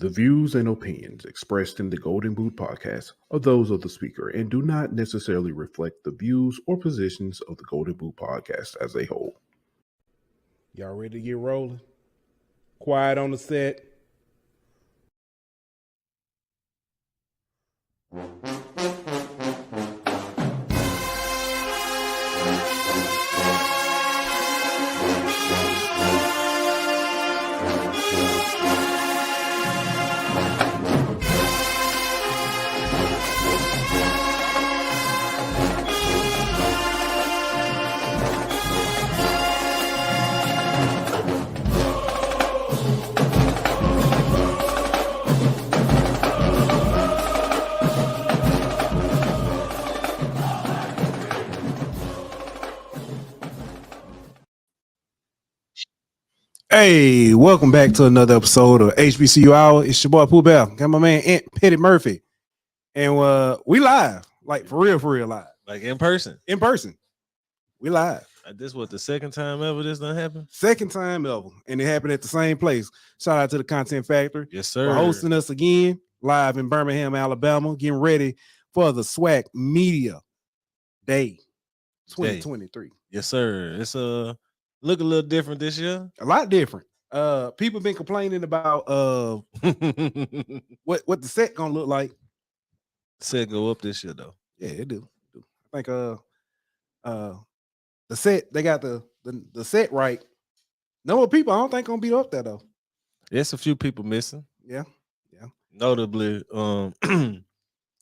The views and opinions expressed in the Golden Boot podcast are those of the speaker and do not necessarily reflect the views or positions of the Golden Boot podcast as a whole. Y'all ready to get rolling? Quiet on the set. Hey, welcome back to another episode of HBCU Hour. It's your boy Pooh Bell. Got my man Aunt Petty Murphy. And we live, like for real live. Like in person. We live. This was the second time ever this done happened? Second time ever. And it happened at the same place. Shout out to the Content Factory. Yes, sir. For hosting us again, live in Birmingham, Alabama, getting ready for the SWAC Media Day 2023. Yes, sir. It's look a little different this year. A lot different. People been complaining about what the set gonna look like. Set go up this year though. Yeah, it do. I think the set, they got the set right. Number of people I don't think gonna be up there though. There's a few people missing. Yeah. Notably,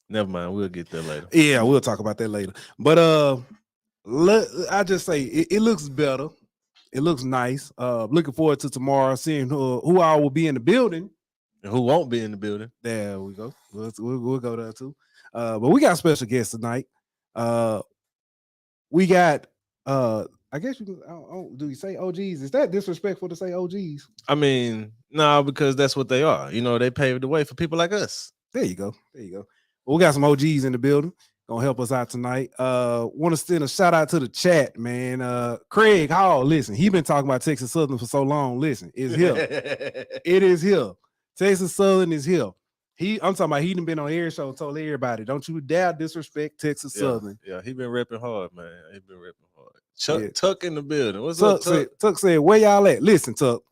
never mind, we'll get there later. Yeah, we'll talk about that later. But I just say it looks better. It looks nice. Looking forward to tomorrow, seeing who all will be in the building. And who won't be in the building. There we go. We'll go there too. But we got special guests tonight. We got I guess you can, do you say OGs? Is that disrespectful to say OGs? I mean, no, because that's what they are. You know, they paved the way for people like us. There you go. Well, we got some OGs in the building. Gonna help us out tonight. Want to send a shout out to the chat, man. Craig Hall, listen, he been talking about Texas Southern for so long. Listen, it's here. It is here. Texas Southern is here. I'm talking about he done been on air show and told everybody, don't you dare disrespect Texas Southern. Yeah, he been repping hard, man. He been repping hard. Tuck in the building. What's Tuck up, Tuck? Tuck said, where y'all at? Listen, Tuck,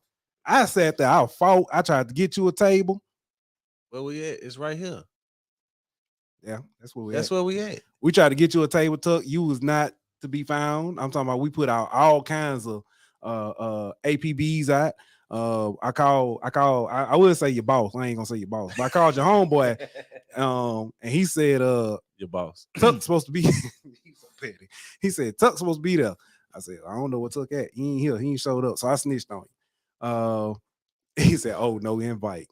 I sat there, I fought. I tried to get you a table. Where we at? It's right here. Yeah, that's where we at. We tried to get you a table, Tuck. You was not to be found. I'm talking about we put out all kinds of APBs out. I would say your boss. I ain't gonna say your boss, but I called your homeboy. And he said your boss. Tuck's supposed to be he's so petty. He said Tuck's supposed to be there. I said, I don't know what Tuck at. He ain't here, he ain't showed up. So I snitched on him. He said, oh, no invite.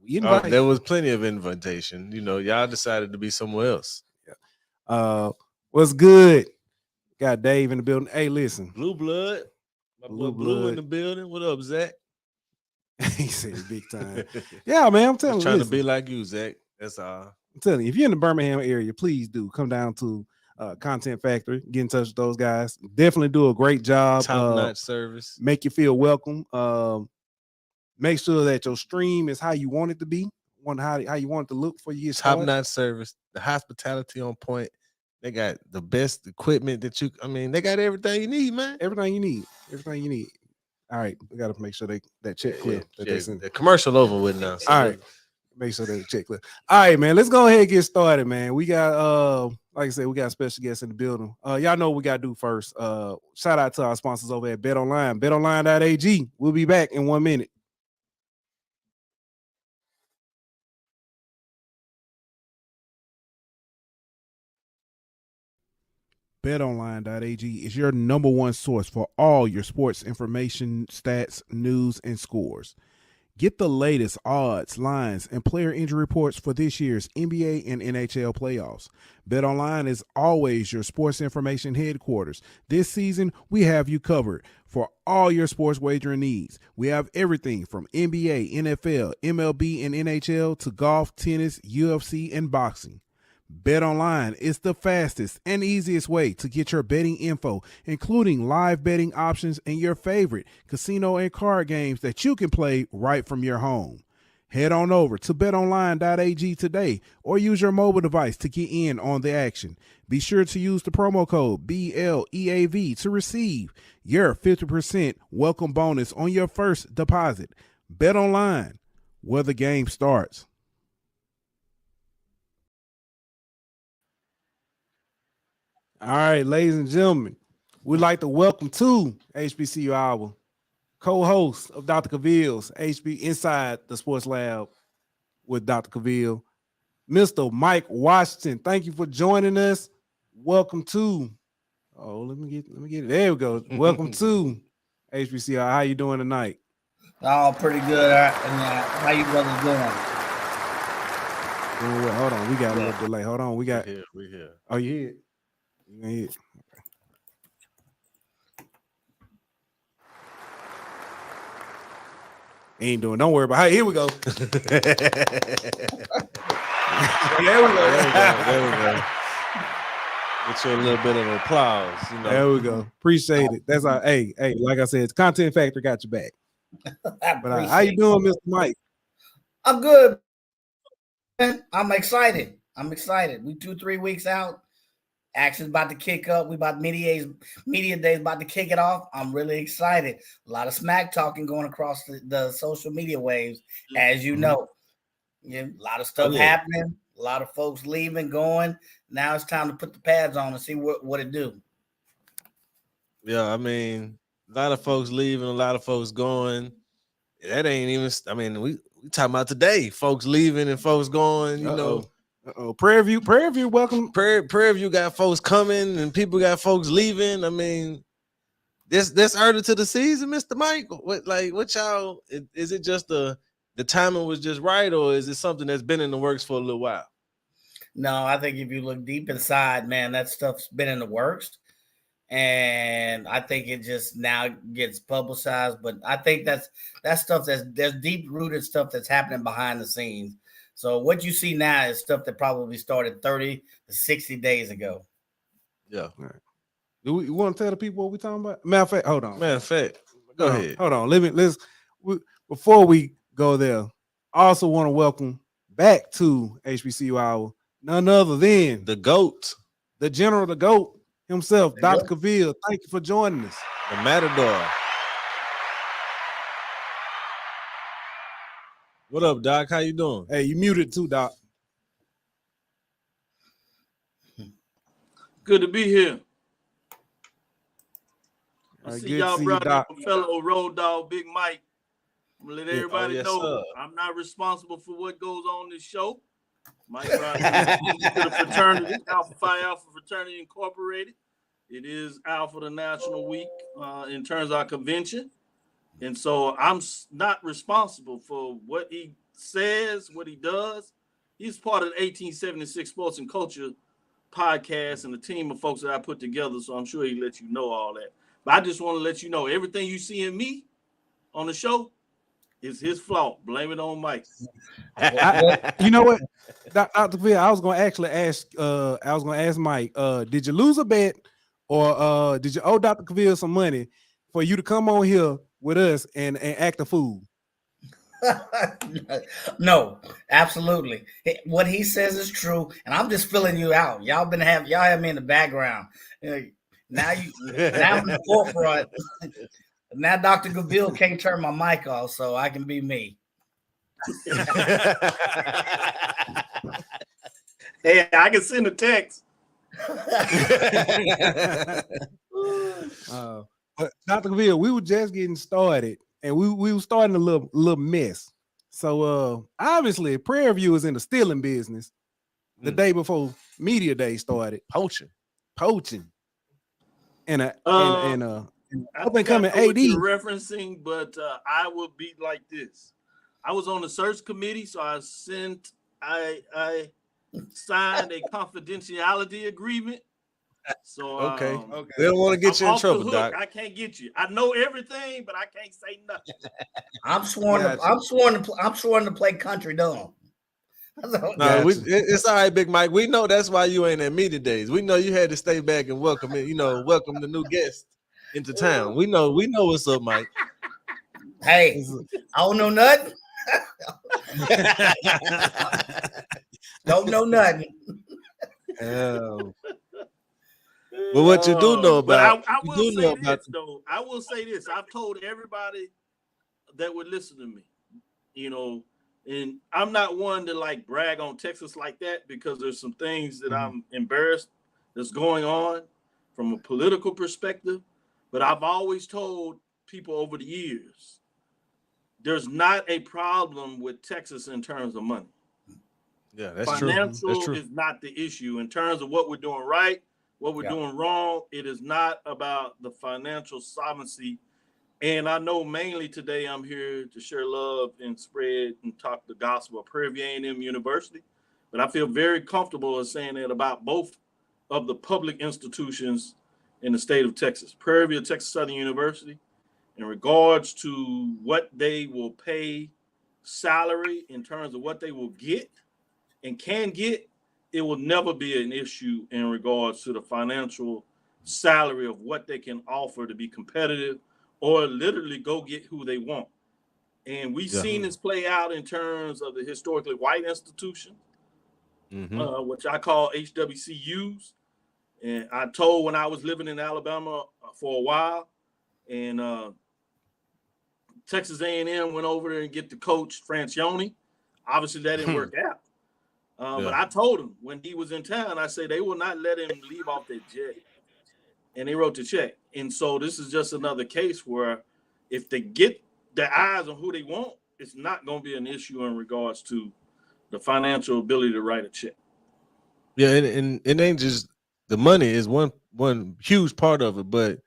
There was plenty of invitation. You know, y'all decided to be somewhere else. Yeah. What's good? Got Dave in the building. Hey, listen. Blue blood. My boy Blue in the building. What up, Zach? He said big time. Yeah, man. I'm telling you. Trying to be like you, Zach. That's all. I'm telling you, if you're in the Birmingham area, please do come down to Content Factory. Get in touch with those guys. Definitely do a great job. Top-notch service. Make you feel welcome. Make sure that your stream is how you want it to be, how you want it to look for you. Top-notch service, the hospitality on point. They got the best equipment they got everything you need, man. Everything you need. All right, we got to make sure that check clear. The commercial over with now. So all right, make sure that check clear. All right, man, let's go ahead and get started, man. We got, like I said, we got special guests in the building. Y'all know what we got to do first. Shout out to our sponsors over at BetOnline, betonline.ag. We'll be back in 1 minute. BetOnline.ag is your number one source for all your sports information, stats, news, and scores. Get the latest odds, lines, and player injury reports for this year's NBA and NHL playoffs. BetOnline is always your sports information headquarters. This season, we have you covered for all your sports wagering needs. We have everything from NBA, NFL, MLB, and NHL to golf, tennis, UFC, and boxing. BetOnline is the fastest and easiest way to get your betting info, including live betting options and your favorite casino and card games that you can play right from your home. Head on over to betonline.ag today or use your mobile device to get in on the action. Be sure to use the promo code BLEAV to receive your 50% welcome bonus on your first deposit. Bet Online, where the game starts. All right, ladies and gentlemen, we'd like to welcome to HBCU Hour, co-host of Dr. Cavil's HB Inside the Sports Lab with Dr. Cavil, Mr. Mike Washington. Thank you for joining us. Welcome to, let me get it. There we go. Welcome to HBCU. How you doing tonight? Oh, pretty good. How you brothers doing? Doing well. Hold on, we got a little delay. Hold on, we here. Oh, you here? You here? Okay. Ain't doing. Don't worry about it. Here we go. There we go. Get you a little bit of applause. You know. There we go. Appreciate it. That's our hey. Like I said, Content Factory got your back. But how you doing, Mr. Mike? I'm good. I'm excited. We 2-3 weeks out. Action's about to kick up. We about media days about to kick it off. I'm really excited. A lot of smack talking going across the social media waves, as you know. Yeah, a lot of stuff happening. A lot of folks leaving, going. Now it's time to put the pads on and see what it do. Yeah, I mean, a lot of folks leaving, a lot of folks going. That ain't even. I mean, we talking about today. Folks leaving and folks going. You know. Prairie View, welcome. Prairie View got folks coming and people got folks leaving. I mean, this early to the season, Mr. Mike. What y'all? Is it just the timing was just right, or is it something that's been in the works for a little while? No, I think if you look deep inside, man, that stuff's been in the works, and I think it just now gets publicized. But I think that's stuff there's deep rooted stuff that's happening behind the scenes. So what you see now is stuff that probably started 30 to 60 days ago. Yeah. Right. Do we want to tell the people what we're talking about? Matter of fact, hold on. Go ahead. Hold on. Before we go there, I also want to welcome back to HBCU Hour none other than the GOAT, the General, the GOAT himself, Dr. Cavil. Thank you for joining us. The Matador. What up, Doc? How you doing? Hey, you muted too, Doc. Good to be here. Right, see y'all, brother, fellow road dog, Big Mike. I'm gonna let everybody know sir. I'm not responsible for what goes on this show. Mike brought to the fraternity, Alpha Phi Alpha Fraternity Incorporated. It is Alpha the National Week in terms of our convention. And so I'm not responsible for what he says, what he does. He's part of the 1876 Sports and Culture podcast and the team of folks that I put together. So I'm sure he'll let you know all that. But I just want to let you know everything you see in me on the show is his fault. Blame it on Mike. You know what, Dr. Phil, I was going to ask Mike, did you lose a bet or did you owe Dr. Cavil some money for you to come on here with us and act a fool? No, absolutely. What he says is true, and I'm just filling you out. Y'all have me in the background. Now I'm in the forefront. Now Dr. Cavil can't turn my mic off, so I can be me. Hey, I can send a text. But Dr. Cavil, we were just getting started, and we were starting a little mess. So obviously, Prairie View is in the stealing business. The day before Media Day started, poaching, and up and coming AD. You're referencing, but I will be like this. I was on the search committee, so I signed a confidentiality agreement. So okay. They don't want to get you in trouble, Doc. I can't get you. I know everything, but I can't say nothing. I'm sworn to play country dumb. No, it's all right, Big Mike. We know that's why you ain't at Media Days. We know you had to stay back and welcome the new guest into town. We know what's up, Mike. Hey, I don't know nothing. Don't know nothing. But what you do know about? But I you will do say know this about though. I will say this. I've told everybody that would listen to me, you know, and I'm not one to like brag on Texas like that because there's some things that I'm embarrassed that's going on from a political perspective. But I've always told people over the years, there's not a problem with Texas in terms of money. Yeah, that's Financial true. That's true. is not the issue in terms of what we're doing right, what we're doing wrong. It is not about the financial solvency. And I know mainly today I'm here to share love and spread and talk the gospel of Prairie A&M University. But I feel very comfortable in saying that about both of the public institutions in the state of Texas. Prairie, Texas Southern University, in regards to what they will pay salary in terms of what they will get and can get, it will never be an issue in regards to the financial salary of what they can offer to be competitive or literally go get who they want. And we've seen this play out in terms of the historically white institutions, which I call HBCUs. And I told when I was living in Alabama for a while, and Texas A&M went over there and get the coach Francione. Obviously, that didn't work out. But I told him when he was in town, I said they will not let him leave off that jet. And they wrote the check. And so this is just another case where if they get their eyes on who they want, it's not going to be an issue in regards to the financial ability to write a check. Yeah, and it ain't just the money is one huge part of it, but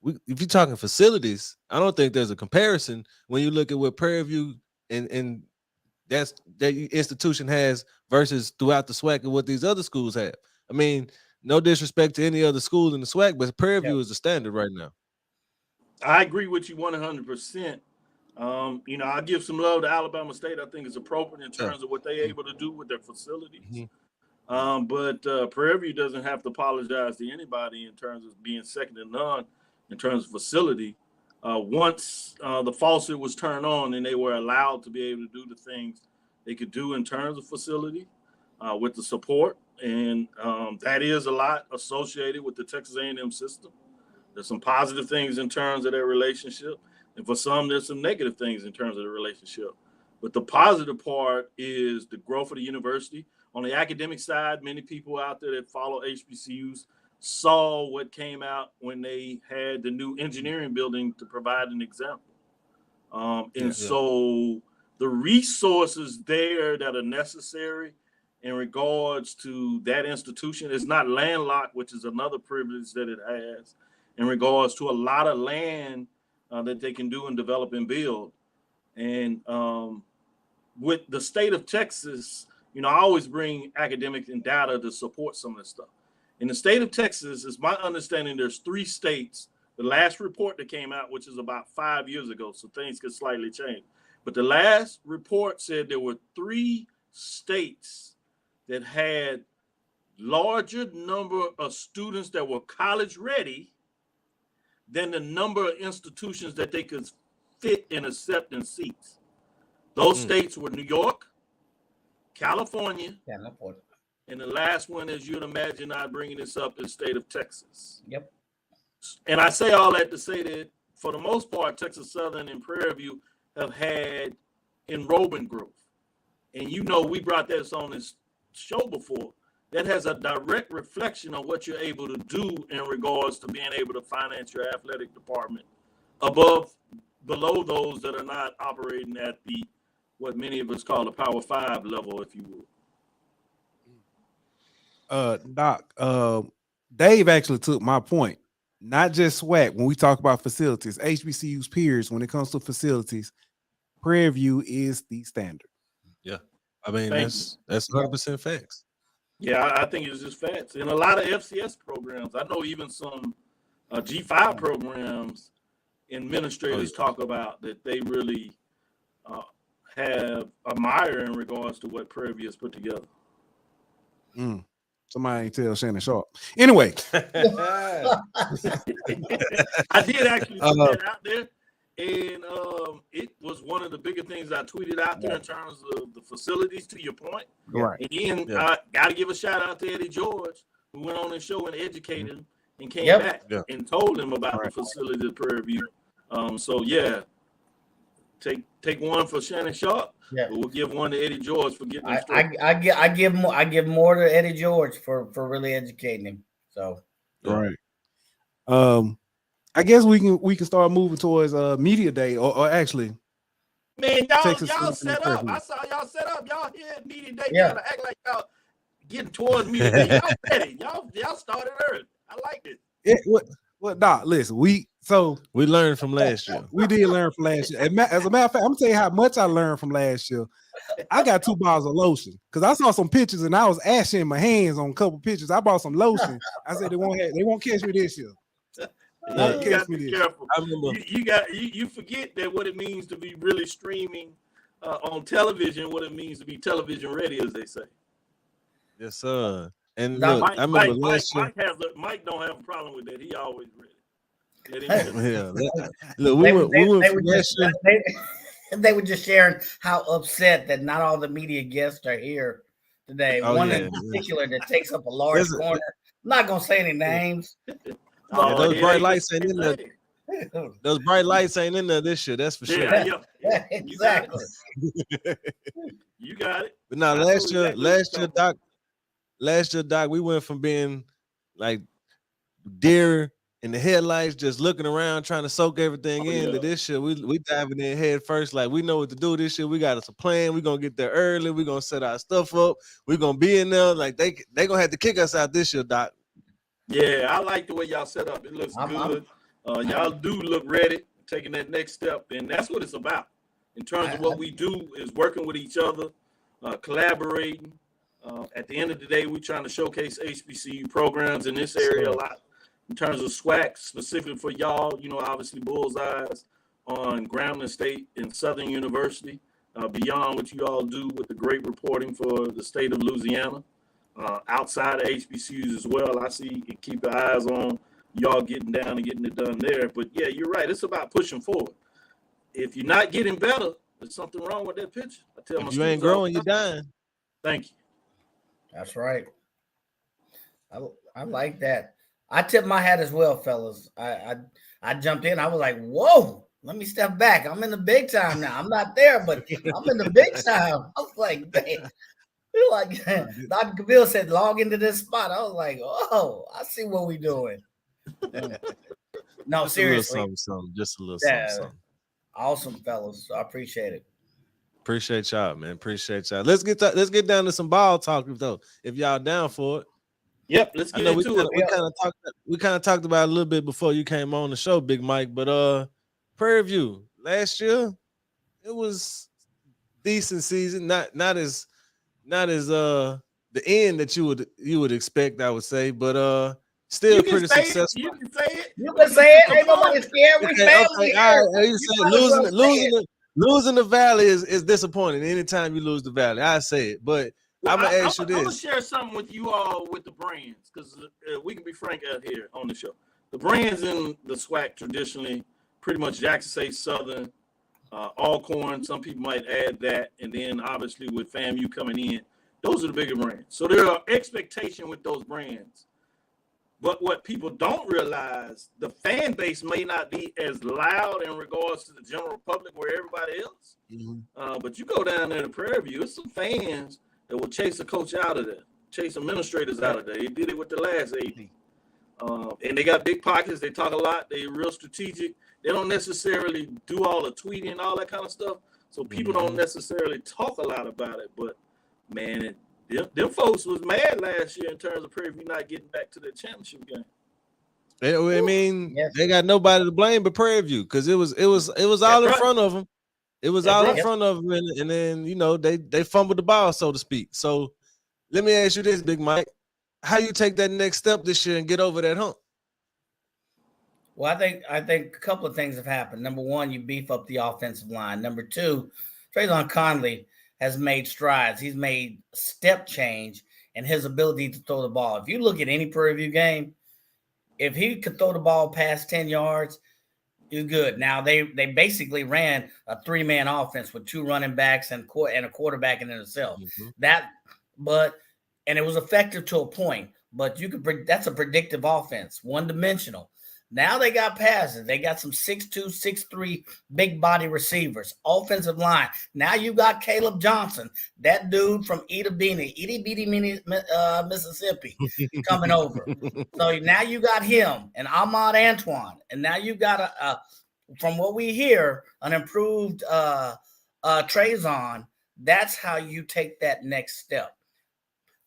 if you're talking facilities, I don't think there's a comparison when you look at what Prairie View and that institution has versus throughout the SWAC and what these other schools have. I mean, no disrespect to any other school in the SWAC, but Prairie View is the standard right now. I agree with you 100%. You know, I give some love to Alabama State. I think it's appropriate in terms of what they're able to do with their facilities. But Prairie View doesn't have to apologize to anybody in terms of being second to none in terms of facility. Once the faucet was turned on and they were allowed to be able to do the things they could do in terms of facility with the support. And that is a lot associated with the Texas A&M system. There's some positive things in terms of their relationship. And for some, there's some negative things in terms of the relationship. But the positive part is the growth of the university. On the academic side, many people out there that follow HBCUs saw what came out when they had the new engineering building to provide an example. So the resources there that are necessary in regards to that institution is not landlocked, which is another privilege that it has in regards to a lot of land that they can do and develop and build. And with the state of Texas, you know, I always bring academics and data to support some of this stuff. In the state of Texas, it's my understanding there's 3 states. The last report that came out, which is about 5 years ago, so things could slightly change. But the last report said there were 3 states that had larger number of students that were college ready than the number of institutions that they could fit and accept in seats. Those states were New York, California, and the last one, as you'd imagine, I'm bringing this up, is the state of Texas. Yep. And I say all that to say that for the most part, Texas Southern and Prairie View have had enrollment growth. And you know, we brought this on this show before. That has a direct reflection on what you're able to do in regards to being able to finance your athletic department below those that are not operating at the, what many of us call the Power 5 level, if you will. Doc, Dave actually took my point. Not just SWAC, when we talk about facilities, HBCU's peers, when it comes to facilities, Prairie View is the standard. Yeah. I mean, that's 100% facts. Yeah, I think it's just facts. And a lot of FCS programs, I know even some G5 programs, administrators talk about that they really admire in regards to what Prairie View has put together. Somebody ain't tell Shannon Sharp. Anyway. I did actually put that out there. And it was one of the bigger things I tweeted out there in terms of the facilities, to your point. Right. And then I got to give a shout out to Eddie George, who went on the show and educated him and came back and told him about the facility at Prairie View. So, yeah, take one for Shannon Sharp. Yeah. But we'll give one to Eddie George for getting him straight. I give more to Eddie George for really educating him. So, right. I guess we can start moving towards media day, or actually, man, y'all set up. I saw y'all set up. Y'all here at media day. Y'all act like y'all getting towards media day. Y'all ready? Y'all started early. I like it. Listen, we learned from last year. We did learn from last year. As a matter of fact, I'm gonna tell you how much I learned from last year. I got 2 bottles of lotion because I saw some pictures and I was ashing my hands on a couple pictures. I bought some lotion. I said they won't catch me this year. You got to be careful. You forget that what it means to be really streaming on television, what it means to be television ready, as they say. Yes, sir. And look, I remember last year. Mike don't have a problem with that. He always ready. They were just sharing how upset that not all the media guests are here today. One in particular that takes up a large corner. I'm not gonna say any names. Those bright lights ain't in there. Those bright lights ain't in there this year. That's for sure. Yeah, exactly. You got it. But now last year, Doc, we went from being like deer in the headlights, just looking around, trying to soak everything in. To this year, we diving in head first. Like, we know what to do this year. We got us a plan. We're gonna get there early. We're gonna set our stuff up. We're gonna be in there. Like they gonna have to kick us out this year, Doc. Yeah, I like the way y'all set up. It looks good. Y'all do look ready, taking that next step, and that's what it's about. In terms of what we do is working with each other, collaborating. At the end of the day, we're trying to showcase HBCU programs in this area a lot. In terms of SWAC, specifically for y'all, obviously bullseyes on Grambling State and Southern University, beyond what you all do with the great reporting for the state of Louisiana. Outside of HBCUs as well, I see and keep your eyes on y'all getting down and getting it done there. But yeah, you're right. It's about pushing forward. If you're not getting better, there's something wrong with that picture. I tell my you ain't growing, you're dying. Thank you. That's right. I like that. I tip my hat as well, fellas. I jumped in. I was like, whoa, let me step back. I'm in the big time now. I'm not there, but I'm in the big time. I was like, man. Like Dr. Cavil said, log into this spot. I was like, oh, I see what we're doing. No, just seriously. Just a little something. Awesome, fellas. I appreciate it. Appreciate y'all, man. Appreciate y'all. Let's get down to some ball talk, though, if y'all down for it. Yep, let's get into it. We kind of talked about it a little bit before you came on the show, Big Mike. But Prairie View last year, it was decent season. Not as the end that you would expect, I would say, but still pretty successful. You can say it. You can say it. Ain't nobody scared. We family here. Losing the Valley is disappointing. Anytime you lose the Valley, I say it. But I'm gonna ask you this. I'm gonna share something with you all with the brands, because we can be frank out here on the show. The brands in the SWAC traditionally, pretty much Jackson State Southern, Alcorn, some people might add that, and then obviously with FAMU coming in, those are the bigger brands. So there are expectations with those brands. But what people don't realize, the fan base may not be as loud in regards to the general public where everybody else. Mm-hmm. But you go down there to Prairie View, it's some fans that will chase a coach out of there, chase administrators out of there. They did it with the last AD. And they got big pockets. They talk a lot. They're real strategic. They don't necessarily do all the tweeting and all that kind of stuff. So people don't necessarily talk a lot about it. But, man, them folks was mad last year in terms of Prairie View not getting back to the championship game. I mean, they got nobody to blame but Prairie View, because it was all in front of them. It was all in front of them, and then they fumbled the ball, so to speak. So let me ask you this, Big Mike: how you take that next step this year and get over that hump? Well, I think a couple of things have happened. Number one, you beef up the offensive line. Number two, Traylon Conley has made strides. He's made step change in his ability to throw the ball. If you look at any Prairie View game, if he could throw the ball past 10 yards, He's good. Now they basically ran a 3-man offense with 2 running backs and a quarterback in itself. And it was effective to a point. But that's a predictive offense, one-dimensional. Now they got passes. They got some 6'2", 6'3", big body receivers, offensive line. Now you got Caleb Johnson, that dude from itty bitty Mississippi, coming over. So now you got him and Ahmad Antoine, and now you got from what we hear, an improved Trayvon. That's how you take that next step.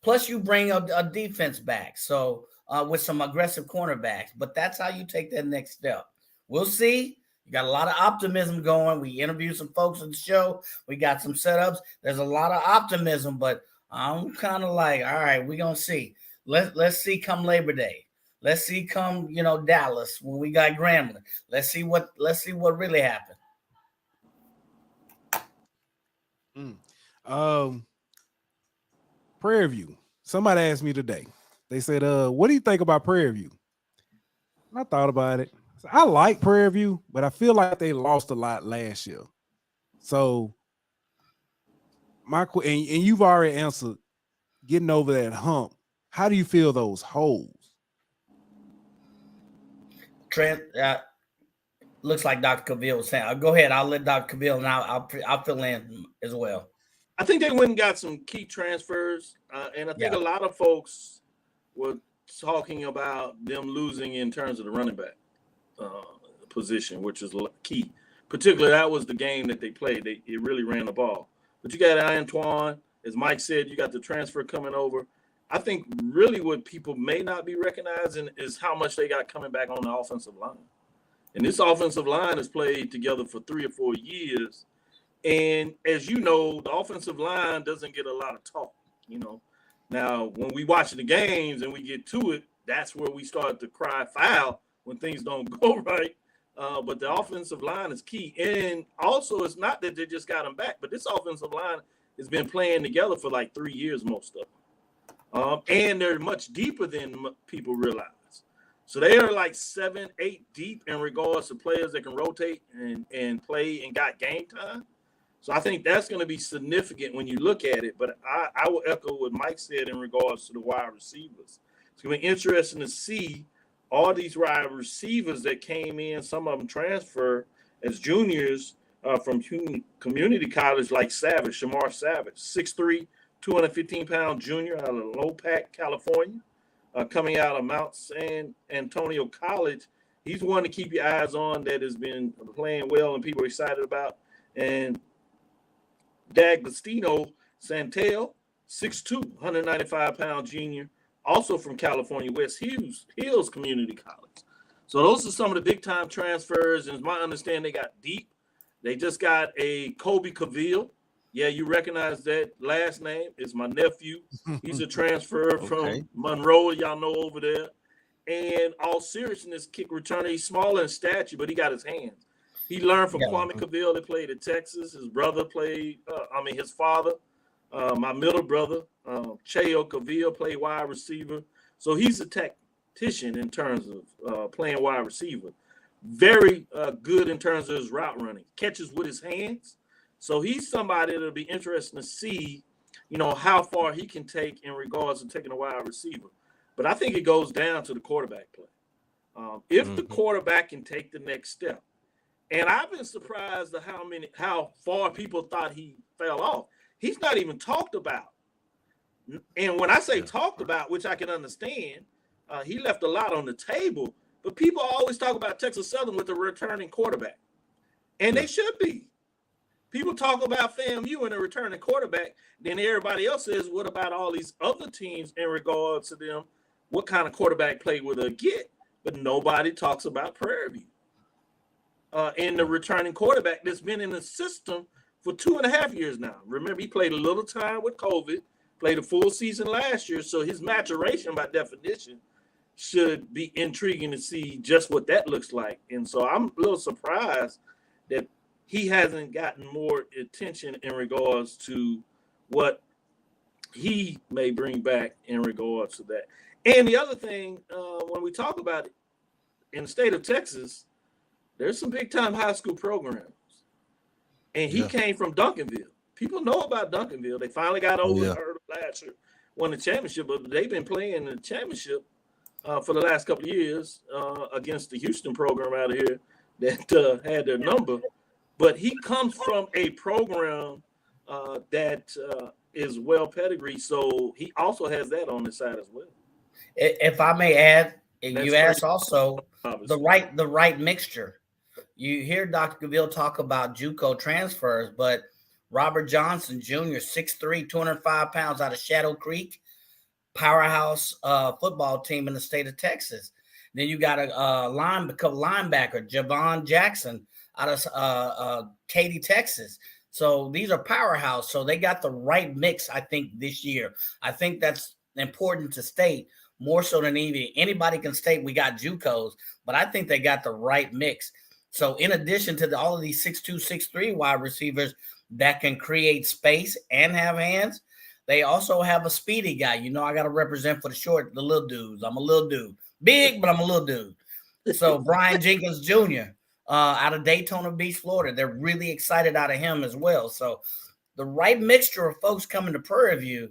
Plus, you bring a defense back. So. With some aggressive cornerbacks, but that's how you take that next step. We'll see. You got a lot of optimism going. We interviewed some folks on the show. We got some setups. There's a lot of optimism, but I'm kind of like, all right, we're gonna see. Let's see come Labor Day. Let's see come Dallas when we got Grambling. Let's see what really happened. Prairie View. Somebody asked me today. They said, what do you think about Prairie View? And I thought about it. I like Prairie View, but I feel like they lost a lot last year. So and you've already answered getting over that hump. How do you feel those holes? Trent, looks like Dr. Cavil was saying. Go ahead. I'll let Dr. Cavil and I'll fill in as well. I think they went and got some key transfers, and I think a lot of folks were talking about them losing in terms of the running back position, which is key. Particularly, that was the game that they played. It really ran the ball. But you got Antoine, as Mike said, you got the transfer coming over. I think really what people may not be recognizing is how much they got coming back on the offensive line. And this offensive line has played together for 3 or 4 years. And as you know, the offensive line doesn't get a lot of talk, Now, when we watch the games and we get to it, that's where we start to cry foul when things don't go right. But the offensive line is key. And also, it's not that they just got them back, but this offensive line has been playing together for like 3 years, most of them. And they're much deeper than people realize. So they are like 7, 8 deep in regards to players that can rotate and play and got game time. So I think that's going to be significant when you look at it. But I will echo what Mike said in regards to the wide receivers. It's going to be interesting to see all these wide receivers that came in. Some of them transfer as juniors from community college, like Shamar Savage, 6'3", 215-pound junior out of Lopac, California, coming out of Mount San Antonio College. He's one to keep your eyes on that has been playing well and people are excited about. And D'Agostino Santel, 6'2", 195-pound junior, also from California, West Hills Community College. So those are some of the big-time transfers, and as my understanding, they got deep. They just got a Kobe Cavil. Yeah, you recognize that last name. It's my nephew. He's a transfer from Monroe, y'all know over there. And all seriousness, kick returner. He's smaller in stature, but he got his hands. He learned from Kwame Cavil that played at Texas. His brother played, his father, my middle brother, Cheo Cavil, played wide receiver. So he's a tactician in terms of playing wide receiver. Very good in terms of his route running. Catches with his hands. So he's somebody that'll be interesting to see, how far he can take in regards to taking a wide receiver. But I think it goes down to the quarterback play. If the quarterback can take the next step. And I've been surprised at how far people thought he fell off. He's not even talked about. And when I say talked about, which I can understand, he left a lot on the table. But people always talk about Texas Southern with the returning quarterback. And they should be. People talk about FAMU and a returning quarterback. Then everybody else says, what about all these other teams in regards to them? What kind of quarterback play will they get? But nobody talks about Prairie View. And the returning quarterback that's been in the system for 2.5 years now. Remember, he played a little time with COVID, played a full season last year. So his maturation, by definition, should be intriguing to see just what that looks like. And so I'm a little surprised that he hasn't gotten more attention in regards to what he may bring back in regards to that. And the other thing, when we talk about it, in the state of Texas, there's some big time high school programs, and he came from Duncanville. People know about Duncanville. They finally got over the hurdle last year, won the championship, but they've been playing the championship for the last couple of years against the Houston program out of here that had their number. But he comes from a program that is well pedigreed, so he also has that on his side as well. If I may add, That's you asked crazy. also Obviously. the right mixture. You hear Dr. Cavil talk about JUCO transfers, but Robert Johnson Jr., 6'3", 205 pounds out of Shadow Creek, powerhouse football team in the state of Texas. Then you got a linebacker, Javon Jackson out of Katy, Texas. So these are powerhouse. So they got the right mix, I think, this year. I think that's important to state more so than anybody can state we got JUCOs, but I think they got the right mix. So in addition to all of these 6'2", 6'3" wide receivers that can create space and have hands, they also have a speedy guy. You know, I got to represent for the little dudes. I'm a little dude. Big, but I'm a little dude. So Brian Jenkins Jr. Out of Daytona Beach, Florida. They're really excited out of him as well. So the right mixture of folks coming to Prairie View.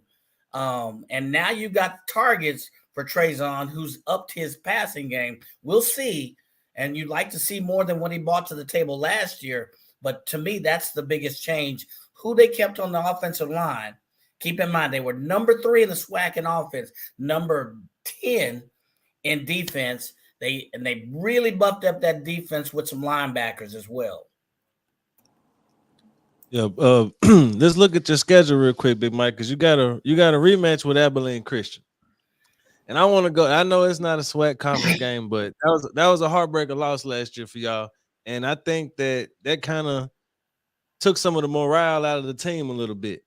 And now you got targets for Trezon, who's upped his passing game. We'll see. And you'd like to see more than what he brought to the table last year. But to me, that's the biggest change. Who they kept on the offensive line. Keep in mind, they were number 3 in the SWAC in offense, number 10 in defense. They really buffed up that defense with some linebackers as well. Yeah, let's look at your schedule real quick, Big Mike, because you got a rematch with Abilene Christian. And I want to go. I know it's not a SWAC conference game, but that was a heartbreaker loss last year for y'all. And I think that kind of took some of the morale out of the team a little bit.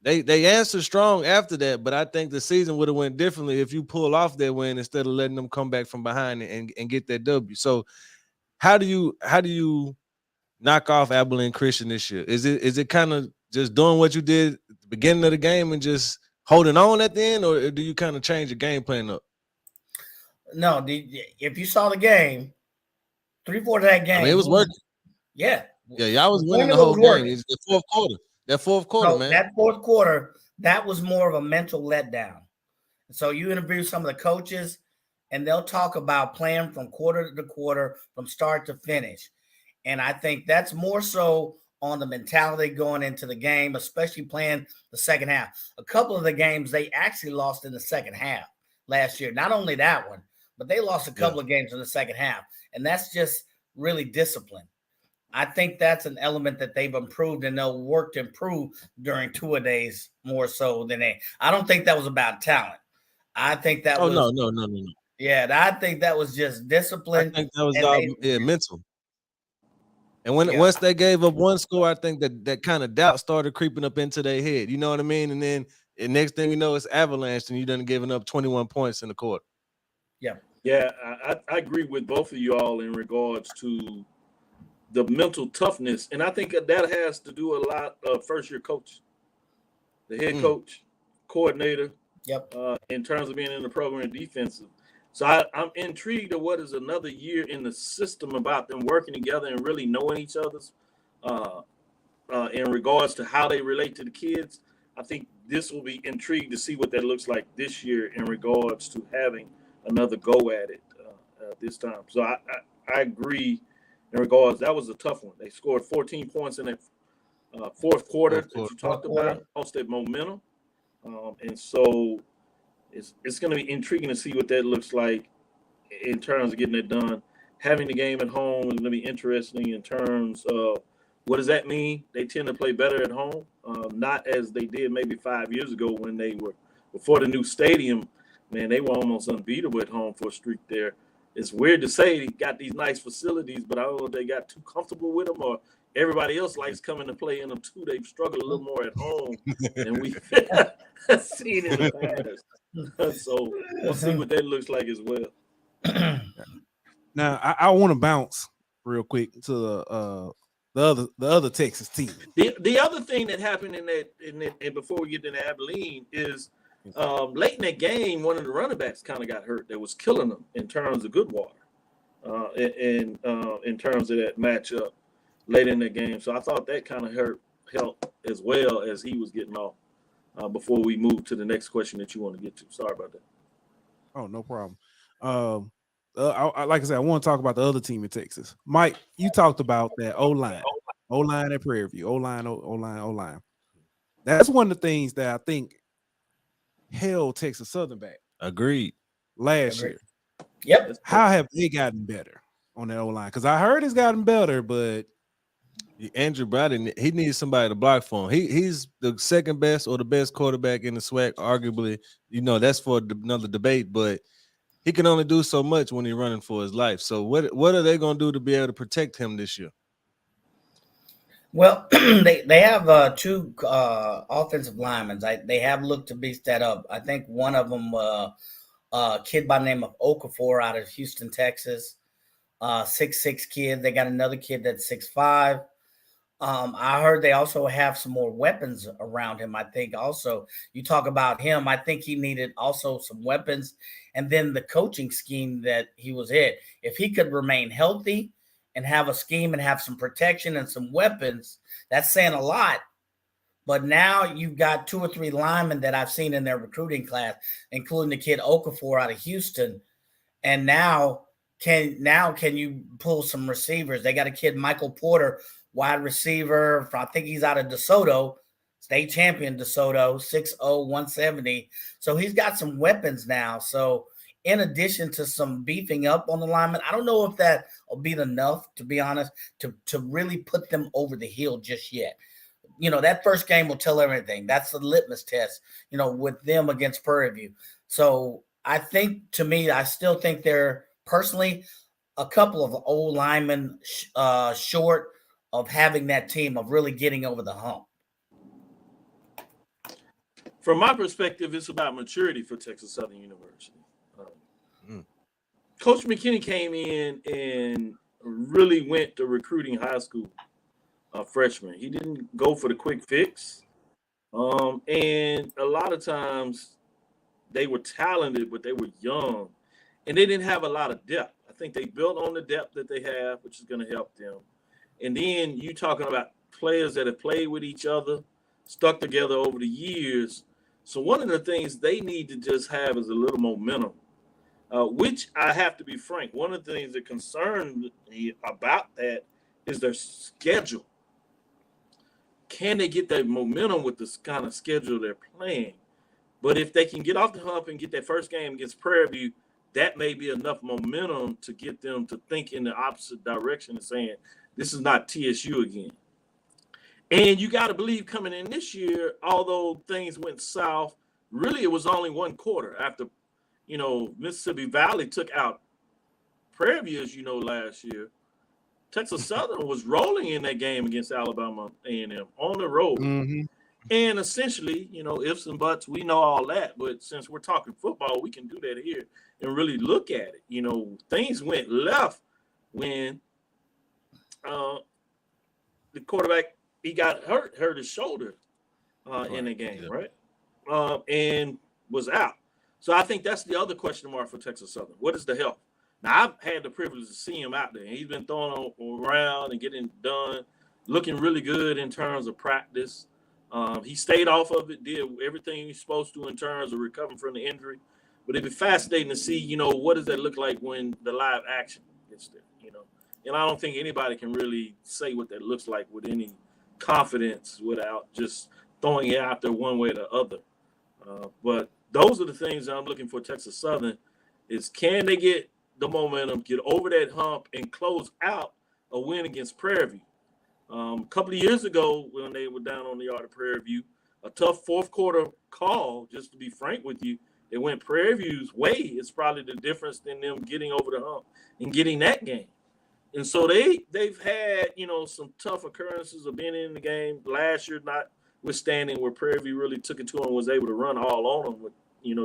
They answered strong after that, but I think the season would have went differently if you pull off that win instead of letting them come back from behind and get that W. So how do you knock off Abilene Christian this year? Is it kind of just doing what you did at the beginning of the game and just holding on at the end, or do you kind of change your game plan up? No, if you saw the game, 3/4 of that game, I mean, it was working. Yeah, y'all was winning the whole game. It's the fourth quarter. That fourth quarter, man. That fourth quarter, that was more of a mental letdown. So you interview some of the coaches, and they'll talk about playing from quarter to quarter, from start to finish. And I think that's more so on the mentality going into the game, especially playing the second half. A couple of the games they actually lost in the second half last year. Not only that one, but they lost a couple of games in the second half. And that's just really discipline. I think that's an element that they've improved, and they'll work to improve during two-a-days more so than I don't think that was about talent. I think that was no. Yeah, I think that was just discipline. I think that was all mental. And once they gave up one score, I think that kind of doubt started creeping up into their head. You know what I mean? And then the next thing you know, it's avalanche, and you done given up 21 points in the quarter. Yeah, I agree with both of you all in regards to the mental toughness. And I think that has to do a lot of first-year coach, the head coach, coordinator, in terms of being in the program defensive. So I'm intrigued of what is another year in the system about them working together and really knowing each other's in regards to how they relate to the kids. I think this will be intrigued to see what that looks like this year in regards to having another go at it this time. So I agree in regards. That was a tough one. They scored 14 points in that fourth quarter that you talked about, lost that momentum. And so it's going to be intriguing to see what that looks like in terms of getting it done. Having the game at home is going to be interesting in terms of what does that mean? They tend to play better at home, not as they did maybe 5 years ago when they were before the new stadium. Man, they were almost unbeatable at home for a streak there. It's weird to say they got these nice facilities, but I don't know if they got too comfortable with them or everybody else likes coming to play in them too. They've struggled a little more at home than we've seen in the past. So we'll see what that looks like as well. Now, I want to bounce real quick to the other Texas team. The other thing that happened in that before we get into Abilene is late in that game, one of the running backs kind of got hurt. That was killing them in terms of Goodwater. in terms of that matchup late in the game. So I thought that kind of helped as well as he was getting off before we move to the next question that you want to get to. Sorry about that. Oh, no problem. Like I said, I want to talk about the other team in Texas. Mike, you talked about that O-line at Prairie View, O-line. That's one of the things that I think held Texas Southern back. Agreed. Last year. Yep. How have they gotten better on that O-line? Because I heard it's gotten better, but Andrew Brady, he needs somebody to block for him. He's the second best or the best quarterback in the SWAC, arguably. That's for another debate, but he can only do so much when he's running for his life. So what are they going to do to be able to protect him this year? Well, they have two offensive linemen. They have looked to beef that up. I think one of them, a kid by the name of Okafor out of Houston, Texas, 6'6" kid. They got another kid that's 6'5". I heard they also have some more weapons around him. I think also you talk about him. I think he needed also some weapons, and then the coaching scheme that he was in. If he could remain healthy and have a scheme and have some protection and some weapons, that's saying a lot. But now you've got 2 or 3 linemen that I've seen in their recruiting class, including the kid Okafor out of Houston. And now can you pull some receivers? They got a kid, Michael Porter, wide receiver. I think he's out of DeSoto, state champion DeSoto, 6'0", 170. So he's got some weapons now. So in addition to some beefing up on the linemen, I don't know if that will be enough, to be honest, to really put them over the hill just yet. That first game will tell everything. That's the litmus test, with them against Prairie View. So I think, to me, I still think they're personally a couple of old linemen short of having that team of really getting over the hump. From my perspective, it's about maturity for Texas Southern University. Coach McKinney came in and really went to recruiting high school freshmen. He didn't go for the quick fix. And a lot of times they were talented, but they were young, and they didn't have a lot of depth. I think they built on the depth that they have, which is going to help them. And then you talking about players that have played with each other, stuck together over the years. So one of the things they need to just have is a little momentum, which I have to be frank. One of the things that concerned me about that is their schedule. Can they get that momentum with this kind of schedule they're playing? But if they can get off the hump and get that first game against Prairie View, that may be enough momentum to get them to think in the opposite direction and saying, this is not TSU again. And you got to believe coming in this year, although things went south, really it was only one quarter after, Mississippi Valley took out Prairie View, as last year. Texas Southern was rolling in that game against Alabama A&M on the road. Mm-hmm. And essentially, ifs and buts, we know all that. But since we're talking football, we can do that here and really look at it. Things went left when the quarterback, he got hurt his shoulder in the game, right? And was out. So I think that's the other question mark for Texas Southern. What is the health? Now, I've had the privilege to see him out there. He's been throwing around and getting done, looking really good in terms of practice. He stayed off of it, did everything he's supposed to in terms of recovering from the injury. But it'd be fascinating to see, what does that look like when the live action gets there, And I don't think anybody can really say what that looks like with any confidence without just throwing it out there one way or the other. But those are the things that I'm looking for Texas Southern is, can they get the momentum, get over that hump, and close out a win against Prairie View? A couple of years ago, when they were down on the yard of Prairie View, a tough fourth quarter call, just to be frank with you, it went Prairie View's way. It's probably the difference in them getting over the hump and getting that game. And so they've had, some tough occurrences of being in the game last year, notwithstanding where Prairie View really took it to them and was able to run all on them with,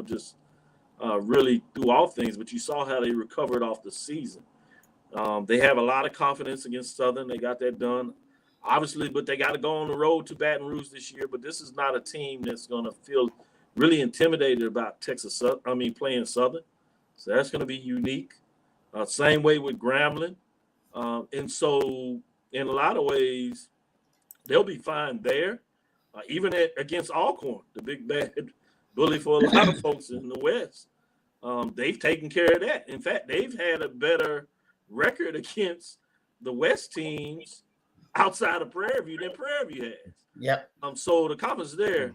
just really threw off things. But you saw how they recovered off the season. They have a lot of confidence against Southern. They got that done, obviously, but they got to go on the road to Baton Rouge this year. But this is not a team that's going to feel really intimidated about playing Southern. So that's going to be unique. Same way with Grambling. And so in a lot of ways, they'll be fine there. Even against Alcorn, the big bad bully for a lot of folks in the West. They've taken care of that. In fact, they've had a better record against the West teams outside of Prairie View than Prairie View has. Yep. So the confidence there.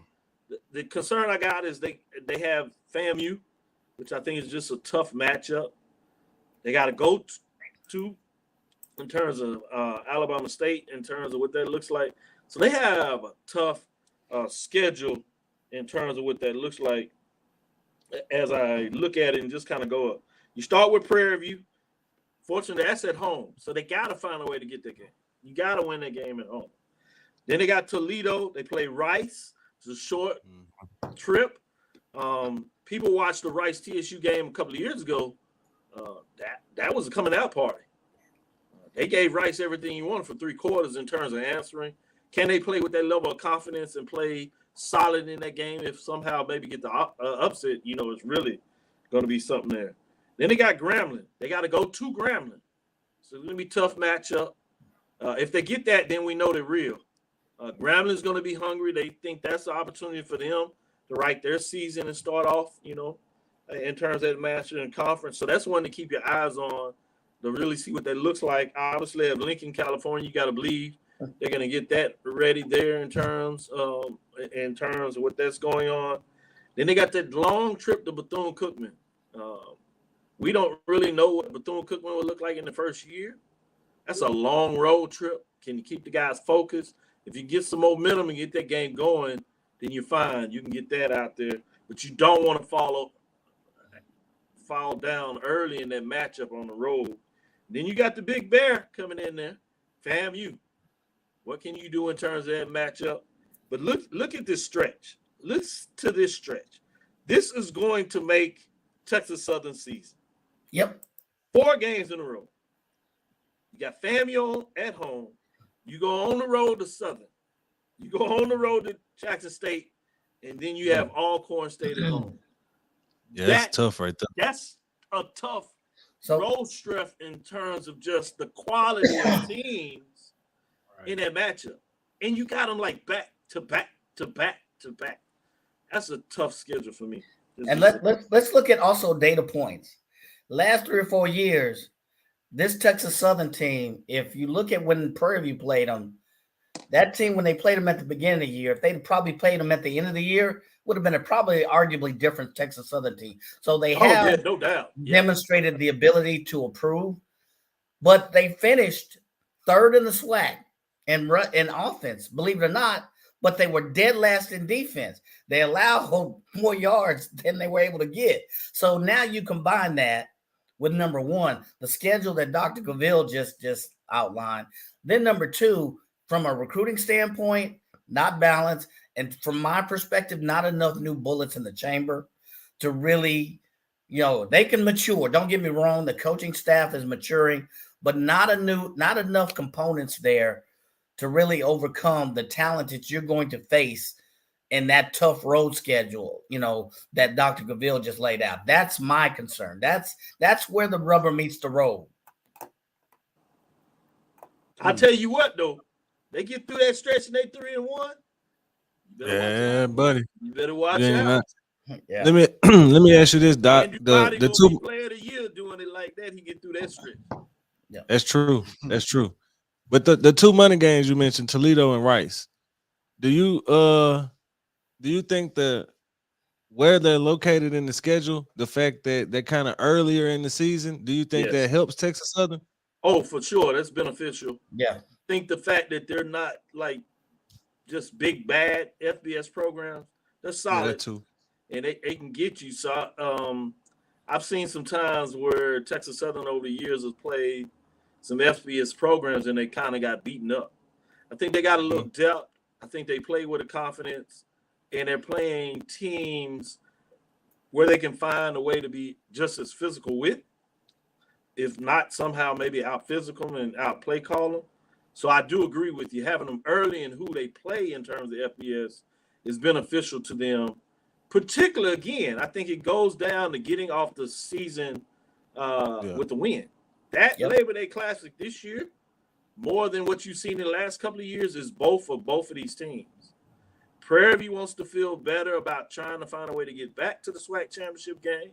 The concern I got is they have FAMU, which I think is just a tough matchup. They got to go to in terms of Alabama State, in terms of what that looks like. So they have a tough schedule in terms of what that looks like. As I look at it and just kind of go up, you start with Prairie View. Fortunately, that's at home, so they got to find a way to get that game. You got to win that game at home. Then they got Toledo. They play Rice. It's a short trip. People watched the Rice TSU game a couple of years ago. That was a coming out party. They gave Rice everything you wanted for 3 quarters in terms of answering. Can they play with that level of confidence and play solid in that game? If somehow maybe get the upset, it's really going to be something there. Then they got Grambling. They got to go to Grambling. So it's going to be a tough matchup. If they get that, then we know they're real. Grambling is going to be hungry. They think that's the opportunity for them to write their season and start off, in terms of that match in conference. So that's one to keep your eyes on to really see what that looks like. Obviously, at Lincoln, California, you got to believe they're going to get that ready there in terms of what that's going on. Then they got that long trip to Bethune-Cookman. We don't really know what Bethune-Cookman will look like in the first year. That's a long road trip. Can you keep the guys focused? If you get some momentum and get that game going, then you're fine. You can get that out there. But you don't want to fall down early in that matchup on the road. Then you got the big bear coming in there, FAMU. What can you do in terms of that matchup? But look at this stretch. Listen to this stretch. This is going to make Texas Southern season. Yep. 4 games in a row. You got FAMU at home. You go on the road to Southern. You go on the road to Jackson State, and then you have Alcorn State at home. Yeah, that's tough right there. That's a tough road stretch in terms of just the quality of teams in that matchup. And you got them like back to back to back to back. That's a tough schedule for me. And let's look at also data points. Last 3 or 4 years, this Texas Southern team, if you look at when Prairie View played them, that team, when they played them at the beginning of the year, if they'd probably played them at the end of the year, would have been a probably arguably different Texas Southern team. So they have no doubt demonstrated the ability to improve, but they finished 3rd in the SWAC in offense, believe it or not, but they were dead last in defense. They allowed more yards than they were able to get. So now you combine that with number 1, the schedule that Dr. Cavil just outlined. Then number 2, from a recruiting standpoint, not balanced. And from my perspective, not enough new bullets in the chamber to really, they can mature. Don't get me wrong. The coaching staff is maturing, but not enough components there to really overcome the talent that you're going to face in that tough road schedule, that Dr. Cavil just laid out. That's my concern. That's where the rubber meets the road. I'll tell you what, though, they get through that stretch and they 3-1. Yeah, buddy. You better watch out. Yeah. Let me ask you this, Doc. The 2 player of the year doing it like that, he get through that stretch. Yeah, that's true. That's true. But the 2 money games you mentioned, Toledo and Rice, do you think that where they're located in the schedule, the fact that they're kind of earlier in the season, do you think that helps Texas Southern? Oh, for sure. That's beneficial. Yeah. I think the fact that they're not like just big, bad FBS programs, they're solid. Yeah, that too. And they can get you. So I've seen some times where Texas Southern over the years has played some FBS programs and they kind of got beaten up. I think they got a little depth. I think they play with a confidence, and they're playing teams where they can find a way to be just as physical with, if not somehow maybe out physical and out play call them. So I do agree with you. Having them early and who they play in terms of FBS is beneficial to them. Particularly, again, I think it goes down to getting off the season with the win. That Labor Day Classic this year, more than what you've seen in the last couple of years, is both of these teams. Prairie wants to feel better about trying to find a way to get back to the SWAC championship game.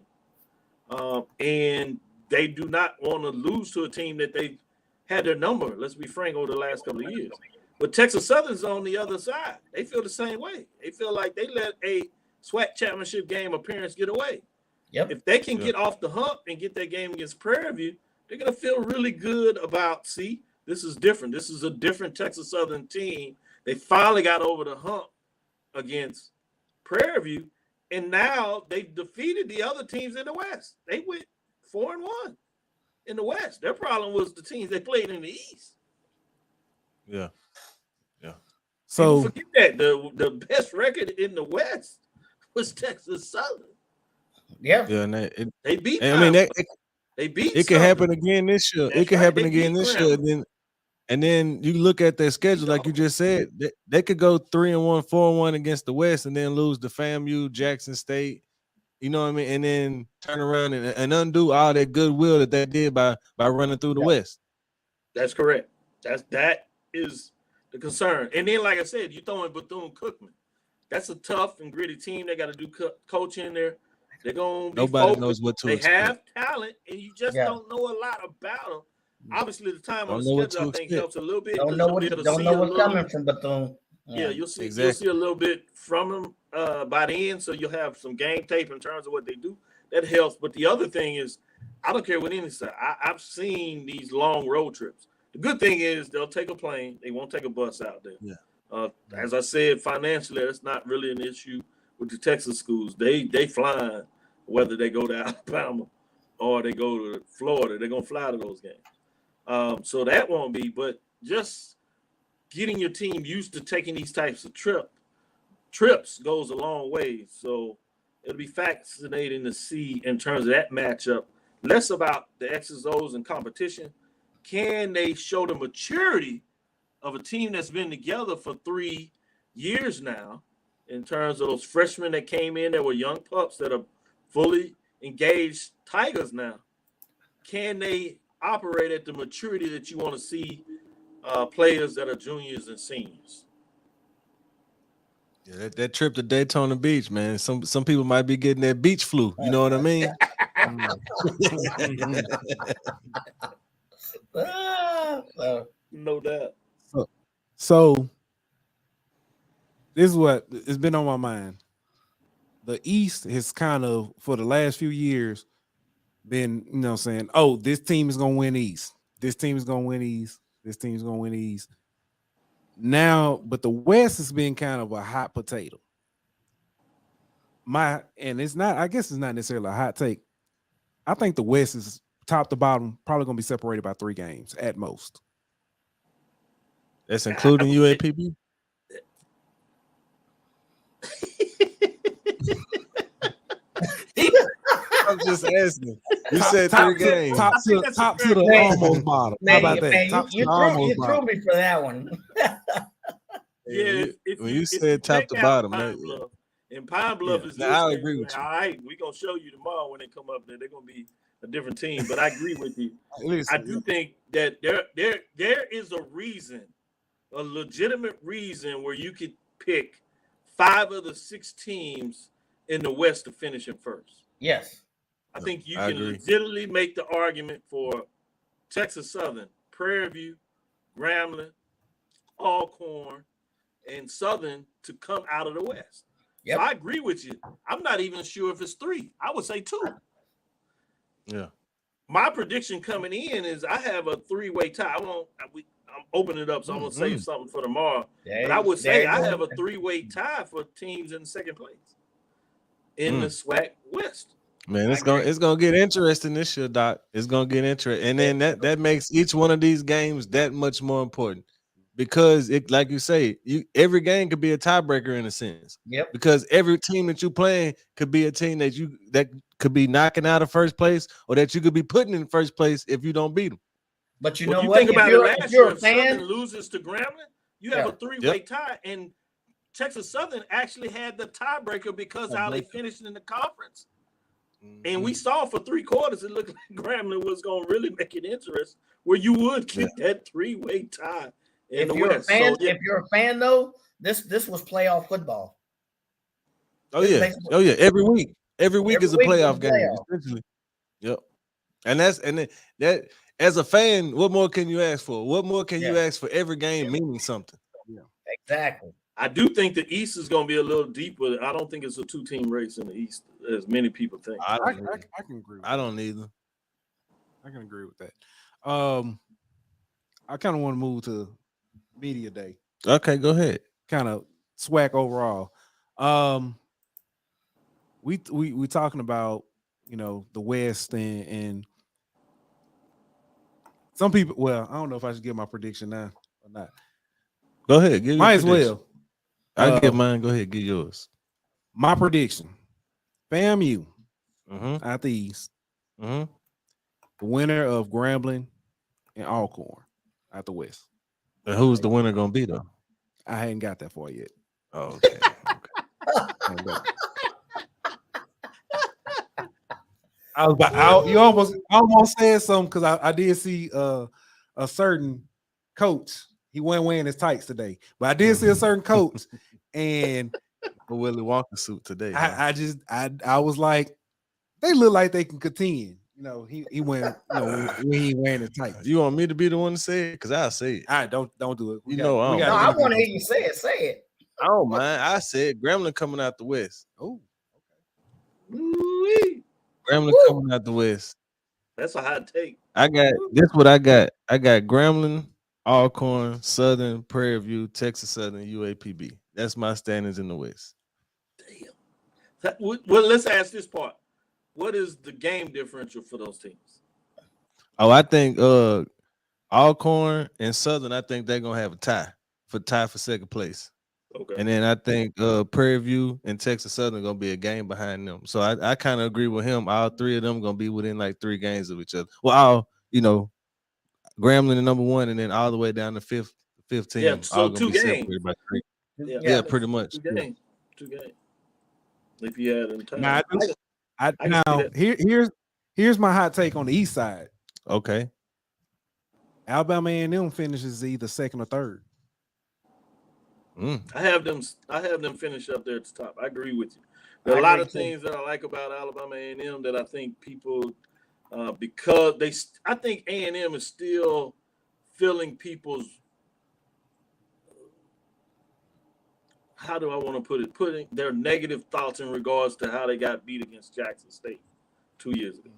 And they do not want to lose to a team that they've had their number, let's be frank, over the last couple of years. But Texas Southern's on the other side. They feel the same way. They feel like they let a SWAC championship game appearance get away. Yep. If they can get off the hump and get that game against Prairie View, they're going to feel really good about, see, this is different. This is a different Texas Southern team. They finally got over the hump against Prairie View, and now they've defeated the other teams in the West. They went 4-1 in the West. Their problem was the teams they played in the East. Yeah. So people forget that the best record in the West was Texas Southern. Yeah. And they beat. I mean, they beat. It could happen again this year. That's it could right. happen They again beat this Graham. year. And then you look at their schedule, like you just said, they could go 3-1, 4-1 against the West, and then lose to FAMU, Jackson State. You know what I mean? And then turn around and undo all that goodwill that they did by running through the West. That's correct. That is the concern. And then, like I said, you throw in Bethune-Cookman. That's a tough and gritty team. They got to do coaching in there. They're going to be Nobody focused. knows what to They expect. have talent, and you just don't know a lot about them. Obviously, the time on the schedule, I think, helps a little bit. Don't know what's coming from Bethune. Yeah, you'll see a little bit from them by the end, so you'll have some game tape in terms of what they do. That helps. But the other thing is, I don't care what any side. I've seen these long road trips. The good thing is they'll take a plane. They won't take a bus out there. Yeah. As I said, financially, that's not really an issue with the Texas schools. They fly, whether they go to Alabama or they go to Florida. They're going to fly to those games. So that won't be. But just getting your team used to taking these types of trips goes a long way. So it'll be fascinating to see in terms of that matchup. Less about the X's, O's, and competition. Can they show the maturity of a team that's been together for 3 years now in terms of those freshmen that came in that were young pups that are fully engaged Tigers now? Can they operate at the maturity that you want to see players that are juniors and seniors? Yeah, that trip to Daytona Beach, man. Some people might be getting that beach flu. You know what I mean? No doubt. So this is what has been on my mind. The East has kind of, for the last few years, been, saying, oh, this team is going to win East. This team is going to win East. This team is going to win East. Now, but the West has been kind of a hot potato. It's not, I guess it's not necessarily a hot take. I think the West is top to bottom, probably going to be separated by 3 games at most. That's including UAPB? I'm just asking. You said 3 games. Top to the almost bottom. How about that? Man, you threw me for that one. When you said top to bottom, Pine Bluff is. I agree with you. All right, we're gonna show you tomorrow when they come up there. They're gonna be a different team, but I agree with you. I do think that there is a reason, a legitimate reason where you could pick 5 of the 6 teams in the West to finish in first. Yes. I think you can legitimately make the argument for Texas Southern, Prairie View, Grambling, Alcorn, and Southern to come out of the West. Yep. So I agree with you. I'm not even sure if it's 3. I would say 2. Yeah. My prediction coming in is I have a 3-way tie. I'm opening it up, so I'm going to save something for tomorrow. But I would say I have a 3-way tie for teams in second place in the SWAC West. Man, it's gonna get interesting this year, Doc. It's gonna get interesting, and then that makes each one of these games that much more important because it, like you say, every game could be a tiebreaker in a sense. Yep. Because every team that you playing could be a team that could be knocking out of first place, or that you could be putting in first place if you don't beat them. But you know what? Think about if you're a fan, Southern loses to Grambling, you have a 3-way tie, and Texas Southern actually had the tiebreaker because how they finished in the conference. And we saw for 3 quarters, it looked like Grambling was going to really make it interesting, where you would get that 3-way tie in the West. If you're a fan, though, this was playoff football. Oh yeah, every week is a playoff game. Essentially. Yep. And that as a fan, what more can you ask for? What more can you ask for every game meaning something? Yeah, exactly. I do think the East is going to be a little deeper. I don't think it's a 2-team race in the East, as many people think. I can agree with I don't either. I can agree with that. I kind of want to move to Media Day. Okay, go ahead. Kind of SWAC overall. We talking about, the West and some people. Well, I don't know if I should give my prediction now or not. Go ahead. Give Might as well. I'll give mine. Go ahead. Give yours. My prediction: FAMU Mm-hmm. the East. Mm-hmm. The winner of Grambling and Alcorn out the West. And who's the winner gonna be though? I hadn't got that far yet. Oh, okay. You almost said something because I did see a certain coach. He wasn't wearing his tights today, but I did see a certain coach, and a Willie Walker suit today. I was like, they look like they can contend. He went. When he wearing his tights. You want me to be the one to say it? Because I'll say it. All right, don't do it. I want to hear you say it. Say it. I don't mind. I said Grambling coming out the West. Oh, Ooh-wee. Grambling coming out the West. That's a hot take. I got this. What I got? I got Grambling, Alcorn, Southern, Prairie View, Texas Southern, UAPB. That's my standings in the West. Damn. Well, let's ask this part. What is the game differential for those teams? Oh, I think Alcorn and Southern, I think they're gonna have a tie for second place. Okay. And then I think Prairie View and Texas Southern gonna be a game behind them. So I kind of agree with him. All 3 of them gonna be within like 3 games of each other. Well, Grambling the number 1, and then all the way down to 15. Yeah, so 2 games. By 3. Yeah, pretty much. 2 games. 2 games. If you had them time. Here's my hot take on the East side. Okay. Alabama A&M finishes either 2nd or 3rd. I have them finish up there at the top. I agree with you. There are a lot of things that I like about Alabama A&M that I think people, because I think A&M is still filling people's, how do I want to put it? Putting their negative thoughts in regards to how they got beat against Jackson State 2 years ago.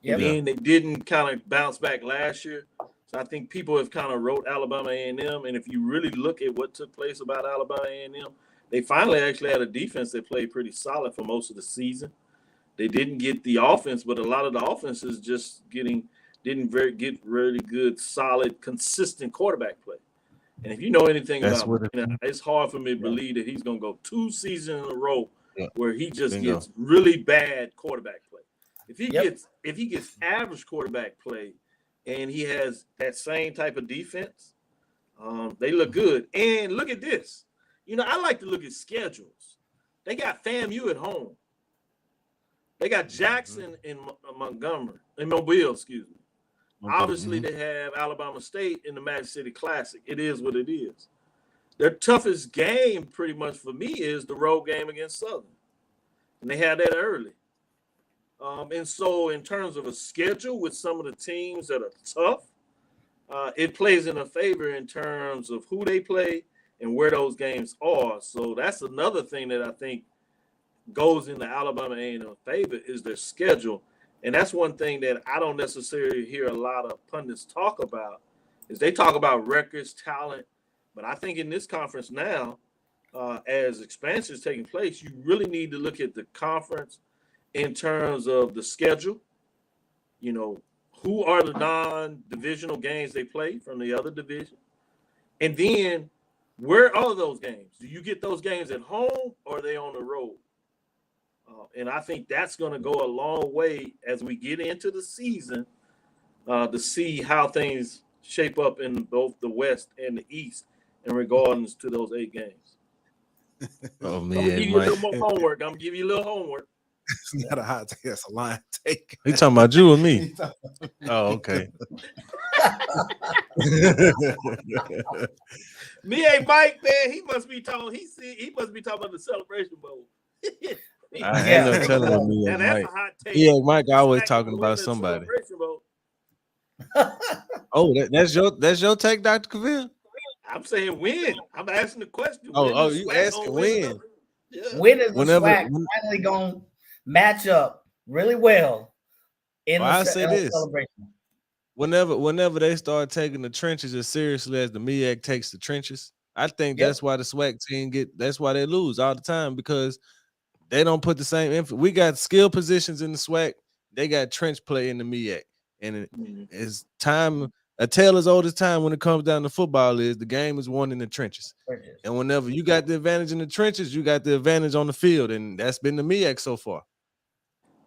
Yeah, and they didn't kind of bounce back last year. So I think people have kind of wrote Alabama A&M. And if you really look at what took place about Alabama A&M, they finally actually had a defense that played pretty solid for most of the season. They didn't get the offense, but a lot of the offense is just didn't get really good, solid, consistent quarterback play. And if you know anything about him, it's hard for me to believe that he's going to go 2 seasons in a row where he just gets really bad quarterback play. If he gets average quarterback play and he has that same type of defense, they look good. And look at this. I like to look at schedules. They got FAMU at home. They got Jackson in Mobile, excuse me. Obviously, they have Alabama State in the Magic City Classic. It is what it is. Their toughest game, pretty much for me, is the road game against Southern. And they had that early. And so in terms of a schedule with some of the teams that are tough, it plays in a favor in terms of who they play and where those games are. So that's another thing that I think goes in the Alabama A&M favor is their schedule. And that's one thing that I don't necessarily hear a lot of pundits talk about is they talk about records, talent. But I think in this conference now, as expansion is taking place, you really need to look at the conference in terms of the schedule. Who are the non-divisional games they play from the other division? And then where are those games? Do you get those games at home or are they on the road? And I think that's going to go a long way as we get into the season to see how things shape up in both the West and the East in regards to those 8 games. Oh, man. I'm going to give you a little more homework. I'm going to give you a little homework. It's not a hot take. That's a line take. You talking about you or me? Oh, okay. MEAC Mike, man, he must be talking. He must be talking about the Celebration Bowl. I Yeah. ain't no telling what me Now and that's Mike. a hot take. Yeah, Mike always SWAC talking to about win the somebody. Celebration Bowl. Oh, that's your take, Dr. Cavil? I'm saying win. I'm asking the question. Oh, the you SWAC asking gonna win. Yeah. When is the Whenever- SWAC finally going to match up really well in Well, I the say this. celebration? Whenever they start taking the trenches as seriously as the MEAC takes the trenches, I think Yep. that's why the SWAC team that's why they lose all the time, because they don't put the same emphasis. We got skill positions in the SWAC, they got trench play in the MEAC. And it's time, a tale as old as time when it comes down to football is the game is won in the trenches. And whenever you got the advantage in the trenches, you got the advantage on the field, and that's been the MEAC so far.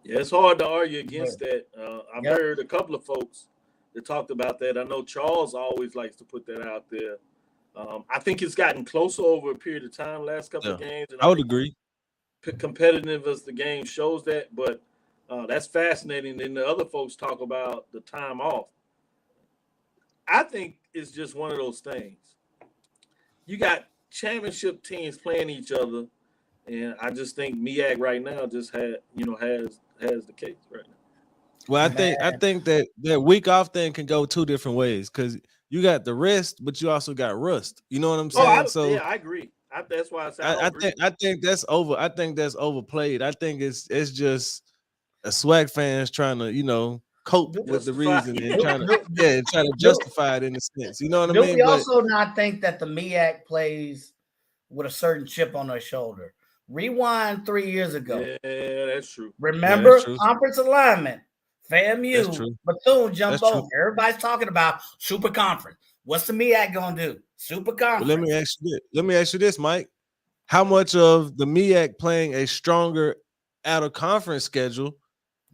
Yeah, it's hard to argue against that. I've Yep. heard a couple of folks that talked about that. I know Charles always likes to put that out there. I think it's gotten closer over a period of time, last couple of games. And I would think agree. competitive as the game shows that, but that's fascinating. And the other folks talk about the time off. I think it's just one of those things. You got championship teams playing each other, and I just think MEAC right now just has the case right now. Well, I think that week off thing can go two different ways, because you got the rest, but you also got rust. You know what I'm saying? I agree. That's why I said I think that's over. I think that's overplayed. I think it's just a SWAC fans trying to cope with the reason and trying to justify it in a sense. You know what I mean? We also not think that the MEAC plays with a certain chip on their shoulder. Rewind 3 years ago. Yeah, that's true. Remember, that's true. Conference alignment, FAMU, Bethune jumped over. Everybody's talking about super conference. What's the MEAC gonna do? Super conference. Well, let me ask you this, Mike. How much of the MEAC playing a stronger out of conference schedule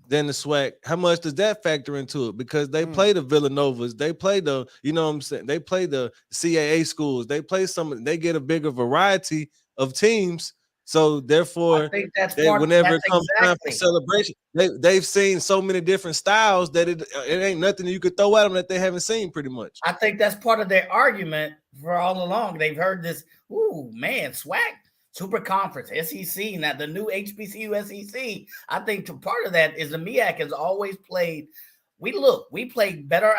than the SWAC? How much does that factor into it? Because they play the Villanovas, they play the, they play the CAA schools, they play they get a bigger variety of teams. So therefore, I think that's whenever it comes time for celebration, they've seen so many different styles that it ain't nothing you could throw at them that they haven't seen pretty much. I think that's part of their argument for all along. They've heard this, ooh, man, SWAC, super conference, SEC, now the new HBCU SEC. I think part of that is the MEAC has always played. We played better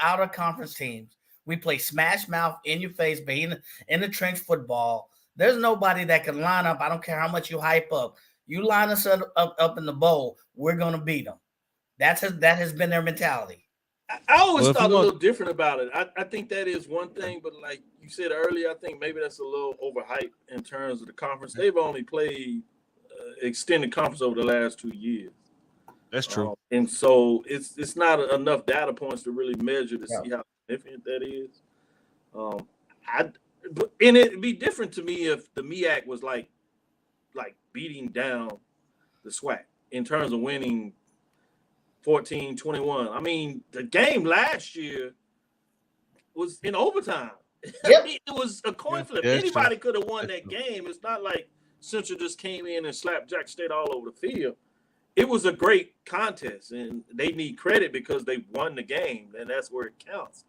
out of conference teams. We play smash mouth in your face, in the trench football. There's nobody that can line up. I don't care how much you hype up. You line us up in the bowl, we're gonna beat them. That has been their mentality. I always thought a little different about it. I think that is one thing, but like you said earlier, I think maybe that's a little overhyped in terms of the conference. They've only played extended conference over the last 2 years. That's true. And so it's not enough data points to really measure to see how significant that is. And it'd be different to me if the MEAC was like beating down the SWAC in terms of winning 14-21. I mean, the game last year was in overtime. Yep. It was a coin flip. Yeah, anybody could have won that game. It's not like Central just came in and slapped Jack State all over the field. It was a great contest, and they need credit because they won the game, and that's where it counts.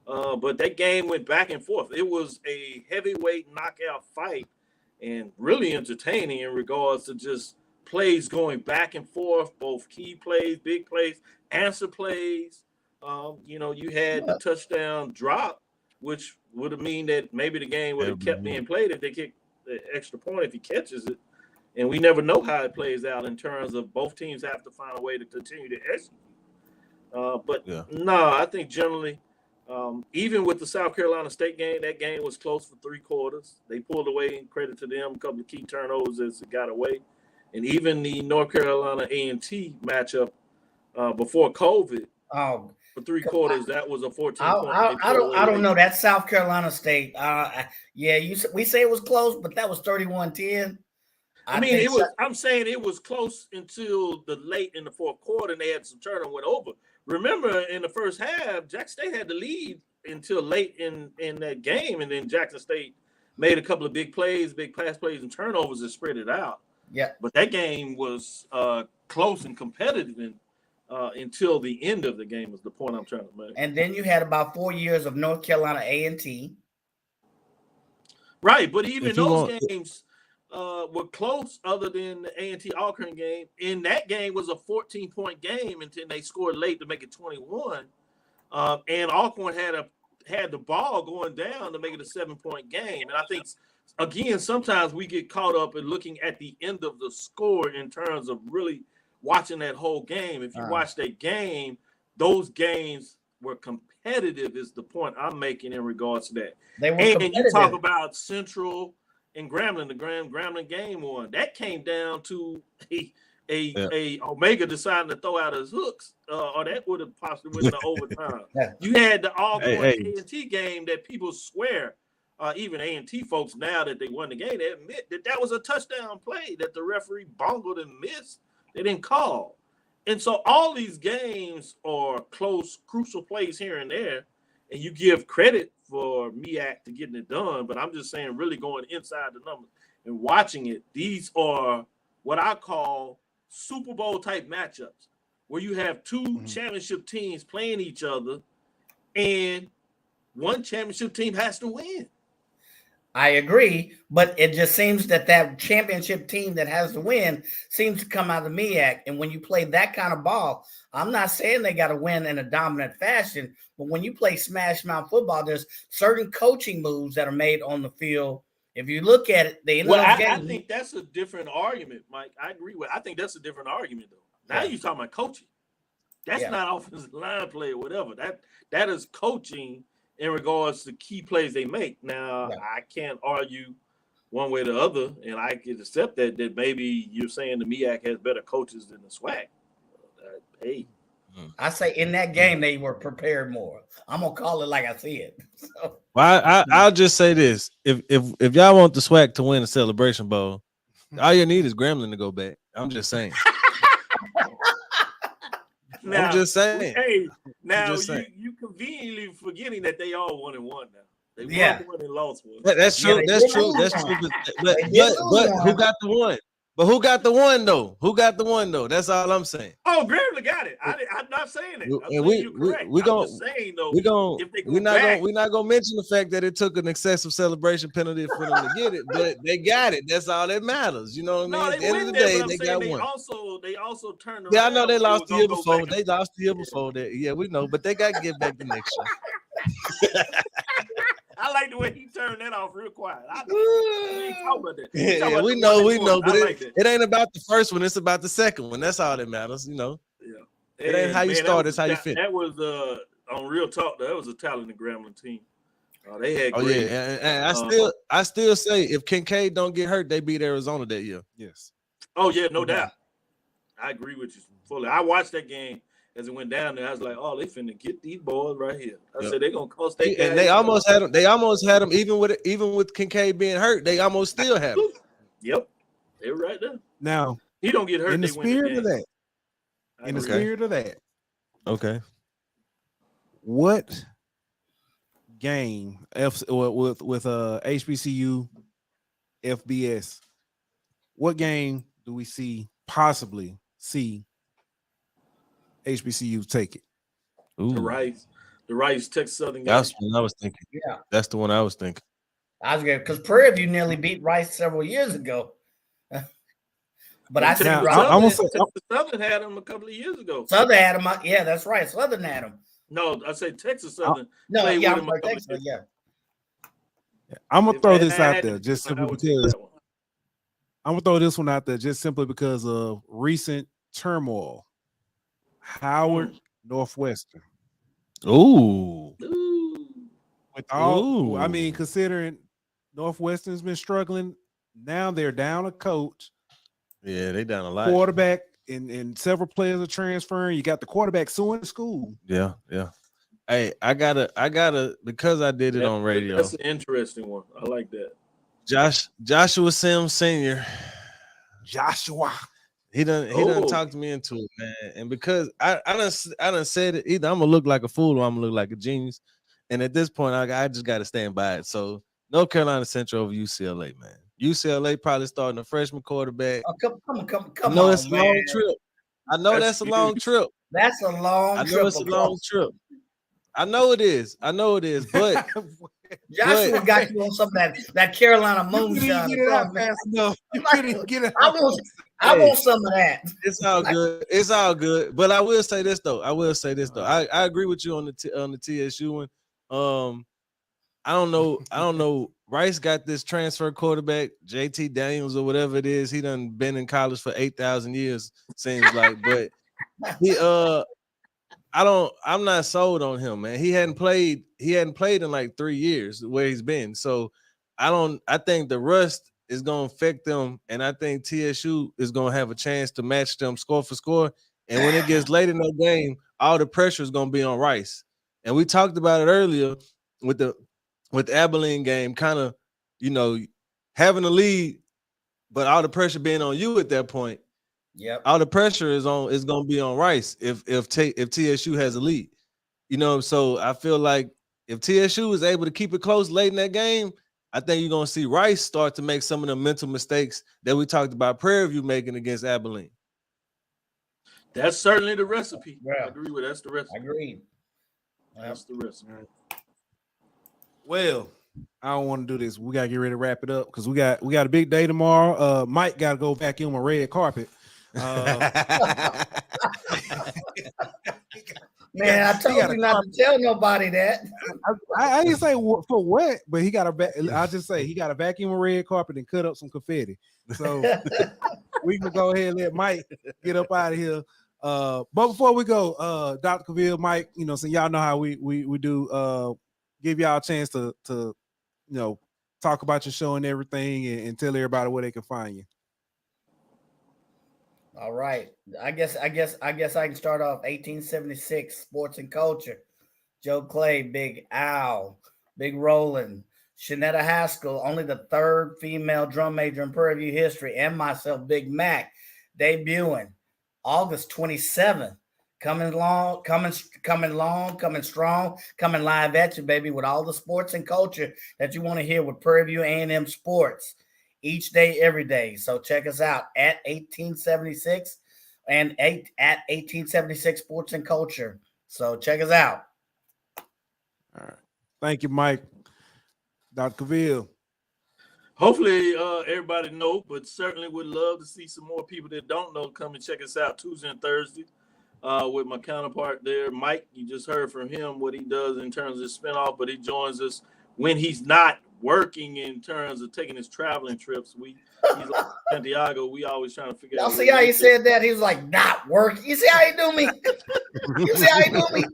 But that game went back and forth. It was a heavyweight knockout fight and really entertaining in regards to just plays going back and forth, both key plays, big plays, answer plays. You had the touchdown drop, which would have mean that maybe the game would have kept being played if they kicked the extra point if he catches it. And we never know how it plays out in terms of both teams have to find a way to continue to execute. I think generally, even with the South Carolina State game, that game was close for 3 quarters. They pulled away, and credit to them, a couple of key turnovers as it got away. And even the North Carolina A&T matchup before COVID, for 3 quarters, that was a 14-point. I don't know. That's South Carolina State. We say it was close, but that was 31-10. I'm saying it was close until the late in the fourth quarter, and they had some turnover and went over. Remember, in the first half, Jackson State had the lead until late in that game, and then Jackson State made a couple of big plays, big pass plays, and turnovers and spread it out. Yeah. But that game was close and competitive until the end of the game is the point I'm trying to make. And then you had about 4 years of North Carolina A&T. Right, but even those games were close other than the A&T Alcorn game. In that game was a 14-point game until they scored late to make it 21. And Alcorn had the ball going down to make it a 7-point game. And I think, again, sometimes we get caught up in looking at the end of the score in terms of really watching that whole game. If you watch that game, those games were competitive is the point I'm making in regards to that. And you talk about Central and Grambling, the Grambling game one. That came down to a Omega deciding to throw out his hooks, or that would have possibly went to overtime. You had the Alcorn A&T game that people swear, even A&T folks now that they won the game, they admit that was a touchdown play that the referee bungled and missed. They didn't call. And so all these games are close, crucial plays here and there, and you give credit for MEAC to getting it done. But I'm just saying, really going inside the numbers and watching it, these are what I call Super Bowl type matchups, where you have two championship teams playing each other, and one championship team has to win. I agree, but it just seems that championship team that has to win seems to come out of the MEAC. And when you play that kind of ball, I'm not saying they got to win in a dominant fashion, but when you play smash mouth football, there's certain coaching moves that are made on the field. If you look at it, I think that's a different argument, Mike. I agree with. I think that's a different argument, though. Now you're talking about coaching. That's not offensive line play or whatever. That is coaching in regards to key plays they make. Now, I can't argue one way or the other, and I can accept that maybe you're saying the MEAC has better coaches than the SWAC. Hey. I say in that game they were prepared more. I'm gonna call it like I see it. So. Well, I'll just say this: if y'all want the SWAC to win the Celebration Bowl, all you need is Grambling to go back. I'm just saying. Now, I'm just saying. Hey, now you conveniently forgetting that they all 1-1 now. They won one and lost one. That's true. That's true. That's true. But who got the one? But who got the one though? Who got the one though? That's all I'm saying. Oh, Grambling got it. I'm not saying it. We're not gonna mention the fact that it took an excessive celebration penalty for them to get it, but they got it. That's all that matters. You know what I mean? At the end of the day, they got one. They also turned around. Yeah, I know they lost the year before. They lost the year before that. Yeah, we know, but they got to get back the next year. I like the way he turned that off real quiet. I ain't talking about that. Yeah, we know, but it ain't about the first one. It's about the second one. That's all that matters, you know. Yeah, it ain't how you start. It's how you finish. That was on Real Talk. That was a talented Grambling team. They had. And I still say if Kincaid don't get hurt, they beat Arizona that year. Yes. Oh yeah, no doubt. I agree with you fully. I watched that game. As it went down there, I was like, "Oh, they finna get these boys right here." I said they're gonna cost their guys. And they almost had them. They almost had them, even with Kincaid being hurt. They almost still have them. Yep, they're right there. Now he don't get hurt. In the spirit of that. In the spirit of that. Okay. What game with HBCU, FBS? What game do we possibly see? HBCU take it. Ooh. The Rice Texas Southern. That's the one I was thinking. Yeah, that's the one I was thinking. I was good because Prairie nearly beat Rice several years ago. But I said Texas Southern had them a couple of years ago. Southern had them. Yeah, that's right. Southern had them. No, I said Texas Southern. Texas. Yeah. I'm gonna throw this out there just simply because I'm gonna throw this one out there just simply because of recent turmoil. Howard Northwestern. Ooh. With all, I mean, considering Northwestern's been struggling, now they're down a coach. Yeah, they down a lot. Quarterback and several players are transferring. You got the quarterback suing the school. Yeah. Hey, I gotta because I did it on radio. That's an interesting one. I like that. Joshua Sims Sr. Joshua. He done talked me into it, man. And because I done said it, either I'm gonna look like a fool or I'm gonna look like a genius. And at this point, I just gotta stand by it. So North Carolina Central over UCLA, man. UCLA probably starting a freshman quarterback. Oh, come I know on, it's a man. long trip. I know that's a long trip. That's a long I trip. know it's a long trip. I know it is. But Joshua got you on some of that Carolina moonshine. You couldn't get it I out. I want some of that. It's all good. It's all good. But I will say this though. I agree with you on the TSU one. I don't know. Rice got this transfer quarterback, JT Daniels or whatever it is. He done been in college for 8,000 years, seems like. But he I'm not sold on him, man. He hadn't played in like 3 years where he's been. So I think the rust is gonna affect them, and I think TSU is gonna have a chance to match them score for score. And when it gets late in the game, all the pressure is gonna be on Rice. And we talked about it earlier with the Abilene game, kind of, having a lead, but all the pressure being on you at that point. Yep. All the pressure is gonna be on Rice if TSU has a lead. So I feel like if TSU is able to keep it close late in that game, I think you're gonna see Rice start to make some of the mental mistakes that we talked about Prairie View making against Abilene. That's certainly the recipe. Yeah. I agree with that's the recipe. Agreed. That's the recipe. Well, I don't want to do this. We gotta get ready to wrap it up because we got a big day tomorrow. Mike got to go vacuum a red carpet. Man, I told you not to tell nobody that. I didn't say for what, but I'll just say he got to vacuum a red carpet and cut up some confetti. So we can go ahead and let Mike get up out of here. But before we go, Dr. Cavil, Mike, so y'all know how we do give y'all a chance to talk about your show and everything and tell everybody where they can find you. All right. I guess I can start off 1876 sports and culture. Joe Clay, Big Al, Big Roland, Shanetta Haskell, only the third female drum major in Prairie View history, and myself, Big Mac, debuting August 27th. Coming strong, coming live at you, baby, with all the sports and culture that you want to hear with Prairie View A&M Sports. Each day, every day. So check us out at 1876 and at 1876 Sports and Culture. So check us out. All right. Thank you, Mike. Dr. Cavil. Hopefully everybody know, but certainly would love to see some more people that don't know come and check us out Tuesday and Thursday with my counterpart there, Mike. You just heard from him what he does in terms of spinoff, but he joins us when he's not working in terms of taking his traveling trips. He's like Santiago. We always trying to figure out. Y'all see how he said that? He was like, not working. You see how he do me? You see how he do me?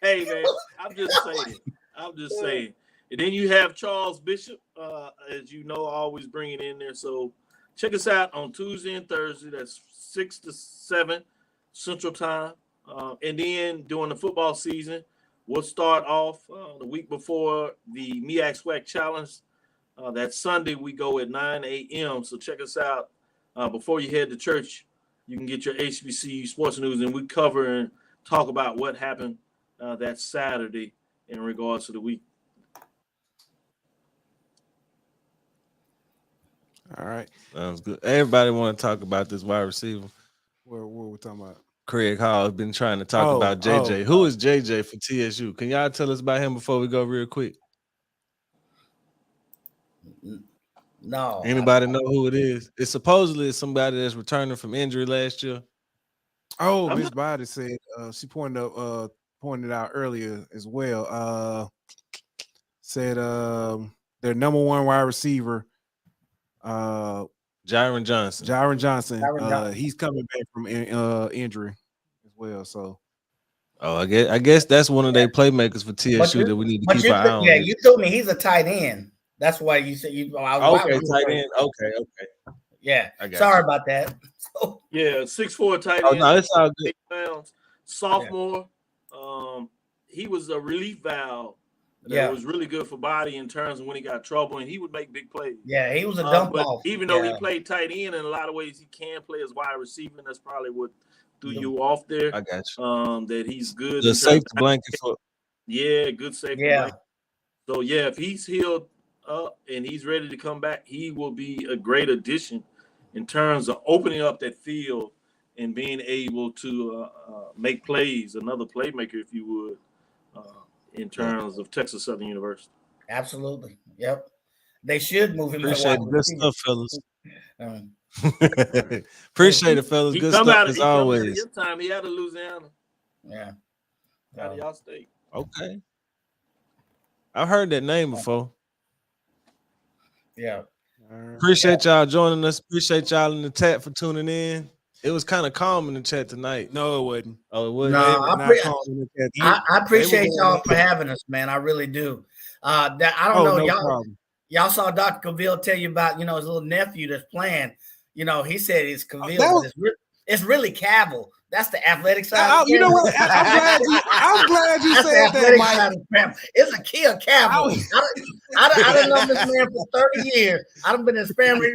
Hey, man, I'm just saying. And then you have Charles Bishop, as you know, always bring it in there. So check us out on Tuesday and Thursday. That's 6 to 7 Central Time. And then during the football season, we'll start off the week before the MEAC SWAC Challenge. That Sunday, we go at 9 a.m. So check us out. Before you head to church, you can get your HBCU sports news, and we cover and talk about what happened that Saturday in regards to the week. All right. Sounds good. Everybody want to talk about this wide receiver. What are we talking about? Craig Hall has been trying to talk about JJ. Who is JJ for TSU? Can y'all tell us about him before we go real quick? No. Anybody know who it is? It's supposedly somebody that's returning from injury last year. Oh, Miss Body said she pointed out earlier as well. Said their number one wide receiver, Jyron Johnson. He's coming back from injury as well. So, I guess that's one of their playmakers for TSU that we need to keep an eye on. Yeah, you told me he's a tight end. That's why you said you. Okay, tight end. Okay. Yeah. Sorry about that. Yeah, 6'4" tight end. Oh no, it's all good. 8 pounds. Sophomore. Yeah. He was a relief valve. That was really good for body in terms of when he got trouble, and he would make big plays. Yeah, he was a dump off. Even though he played tight end, in a lot of ways he can play as wide receiver, and that's probably what threw you off there. I got you. That he's good. The safety blanket for. Yeah, good safety blanket. So, if he's healed up and he's ready to come back, he will be a great addition in terms of opening up that field and being able to make plays, another playmaker, if you would, in terms of Texas Southern University. Absolutely. Yep. They should move him. Appreciate it. Good stuff, fellas. Um, Appreciate it, fellas. Good stuff as always. Your time, he out of Louisiana. Yeah. Out of y'all state. Okay. I've heard that name before. Yeah. Appreciate y'all joining us. Appreciate y'all in the chat for tuning in. It was kind of calm in the chat tonight. No, it wasn't. Oh, it wasn't. No, I appreciate y'all for having us, man. I really do. I don't know, y'all saw Dr. Cavil tell you about, his little nephew that's playing. He said it's Cavil, but it's really Cavil. That's the athletic side. You know what? I'm glad you said that, Mike. It's a kid, Cavil. I done known this man for 30 years. I done been in family.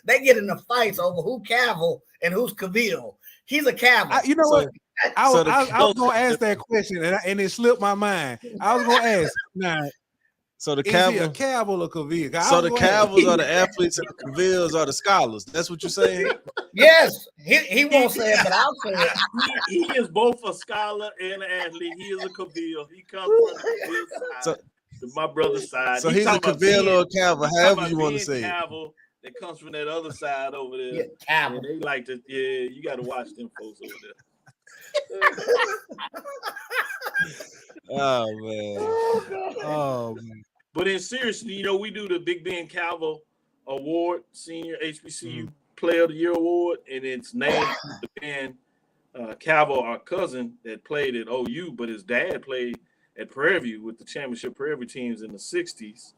They get into fights over who Cavil and who's Cavil. He's a Cavil. You know what? I was going to ask that question, and it slipped my mind. I was going to ask, now, so the Cavil or Cavil? So the Cavils are the athletes and the Cavils are the scholars. That's what you're saying? Yes. He won't say it, but I'll say it. He is both a scholar and an athlete. He is a Cavil. He comes from the Cavil side, my brother's side. So he's a Cavil or a Cavil, however you want to say Cavil that comes from that other side over there. Yeah, Cavil. And they like to, you got to watch them folks over there. Oh man. Oh man. But in seriously, we do the Big Ben Cavil Award, Senior HBCU Player of the Year Award, and it's named the Ben Cavil, our cousin that played at OU, but his dad played at Prairie with the championship Prairie teams in the 60s.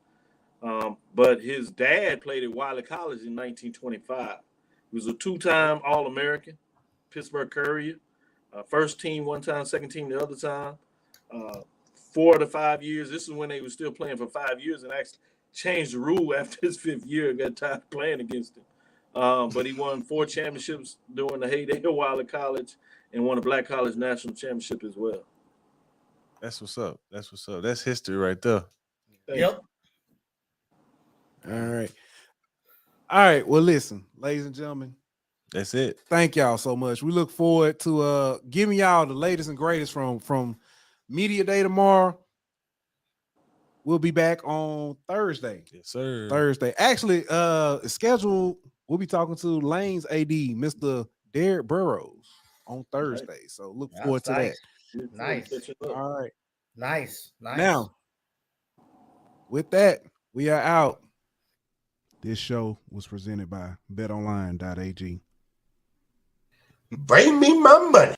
But his dad played at Wiley College in 1925. He was a two-time All-American, Pittsburgh Courier, first team one time, second team the other time. 4 to 5 years. This is when they were still playing for 5 years and actually changed the rule after his 5th year and got tired of playing against him. But he won 4 championships during the heyday of Wiley College and won a Black College National Championship as well. That's what's up. That's history right there. Yep. All right. Well, listen, ladies and gentlemen. That's it. Thank y'all so much. We look forward to giving y'all the latest and greatest from Media Day tomorrow. We'll be back on Thursday. Yes, sir. Thursday. Actually, scheduled. We'll be talking to Lane's AD, Mr. Derek Burrows, on Thursday. Right. So look forward to that. Nice. All right. Nice. Now, with that, we are out. This show was presented by betonline.ag. Bring me my money.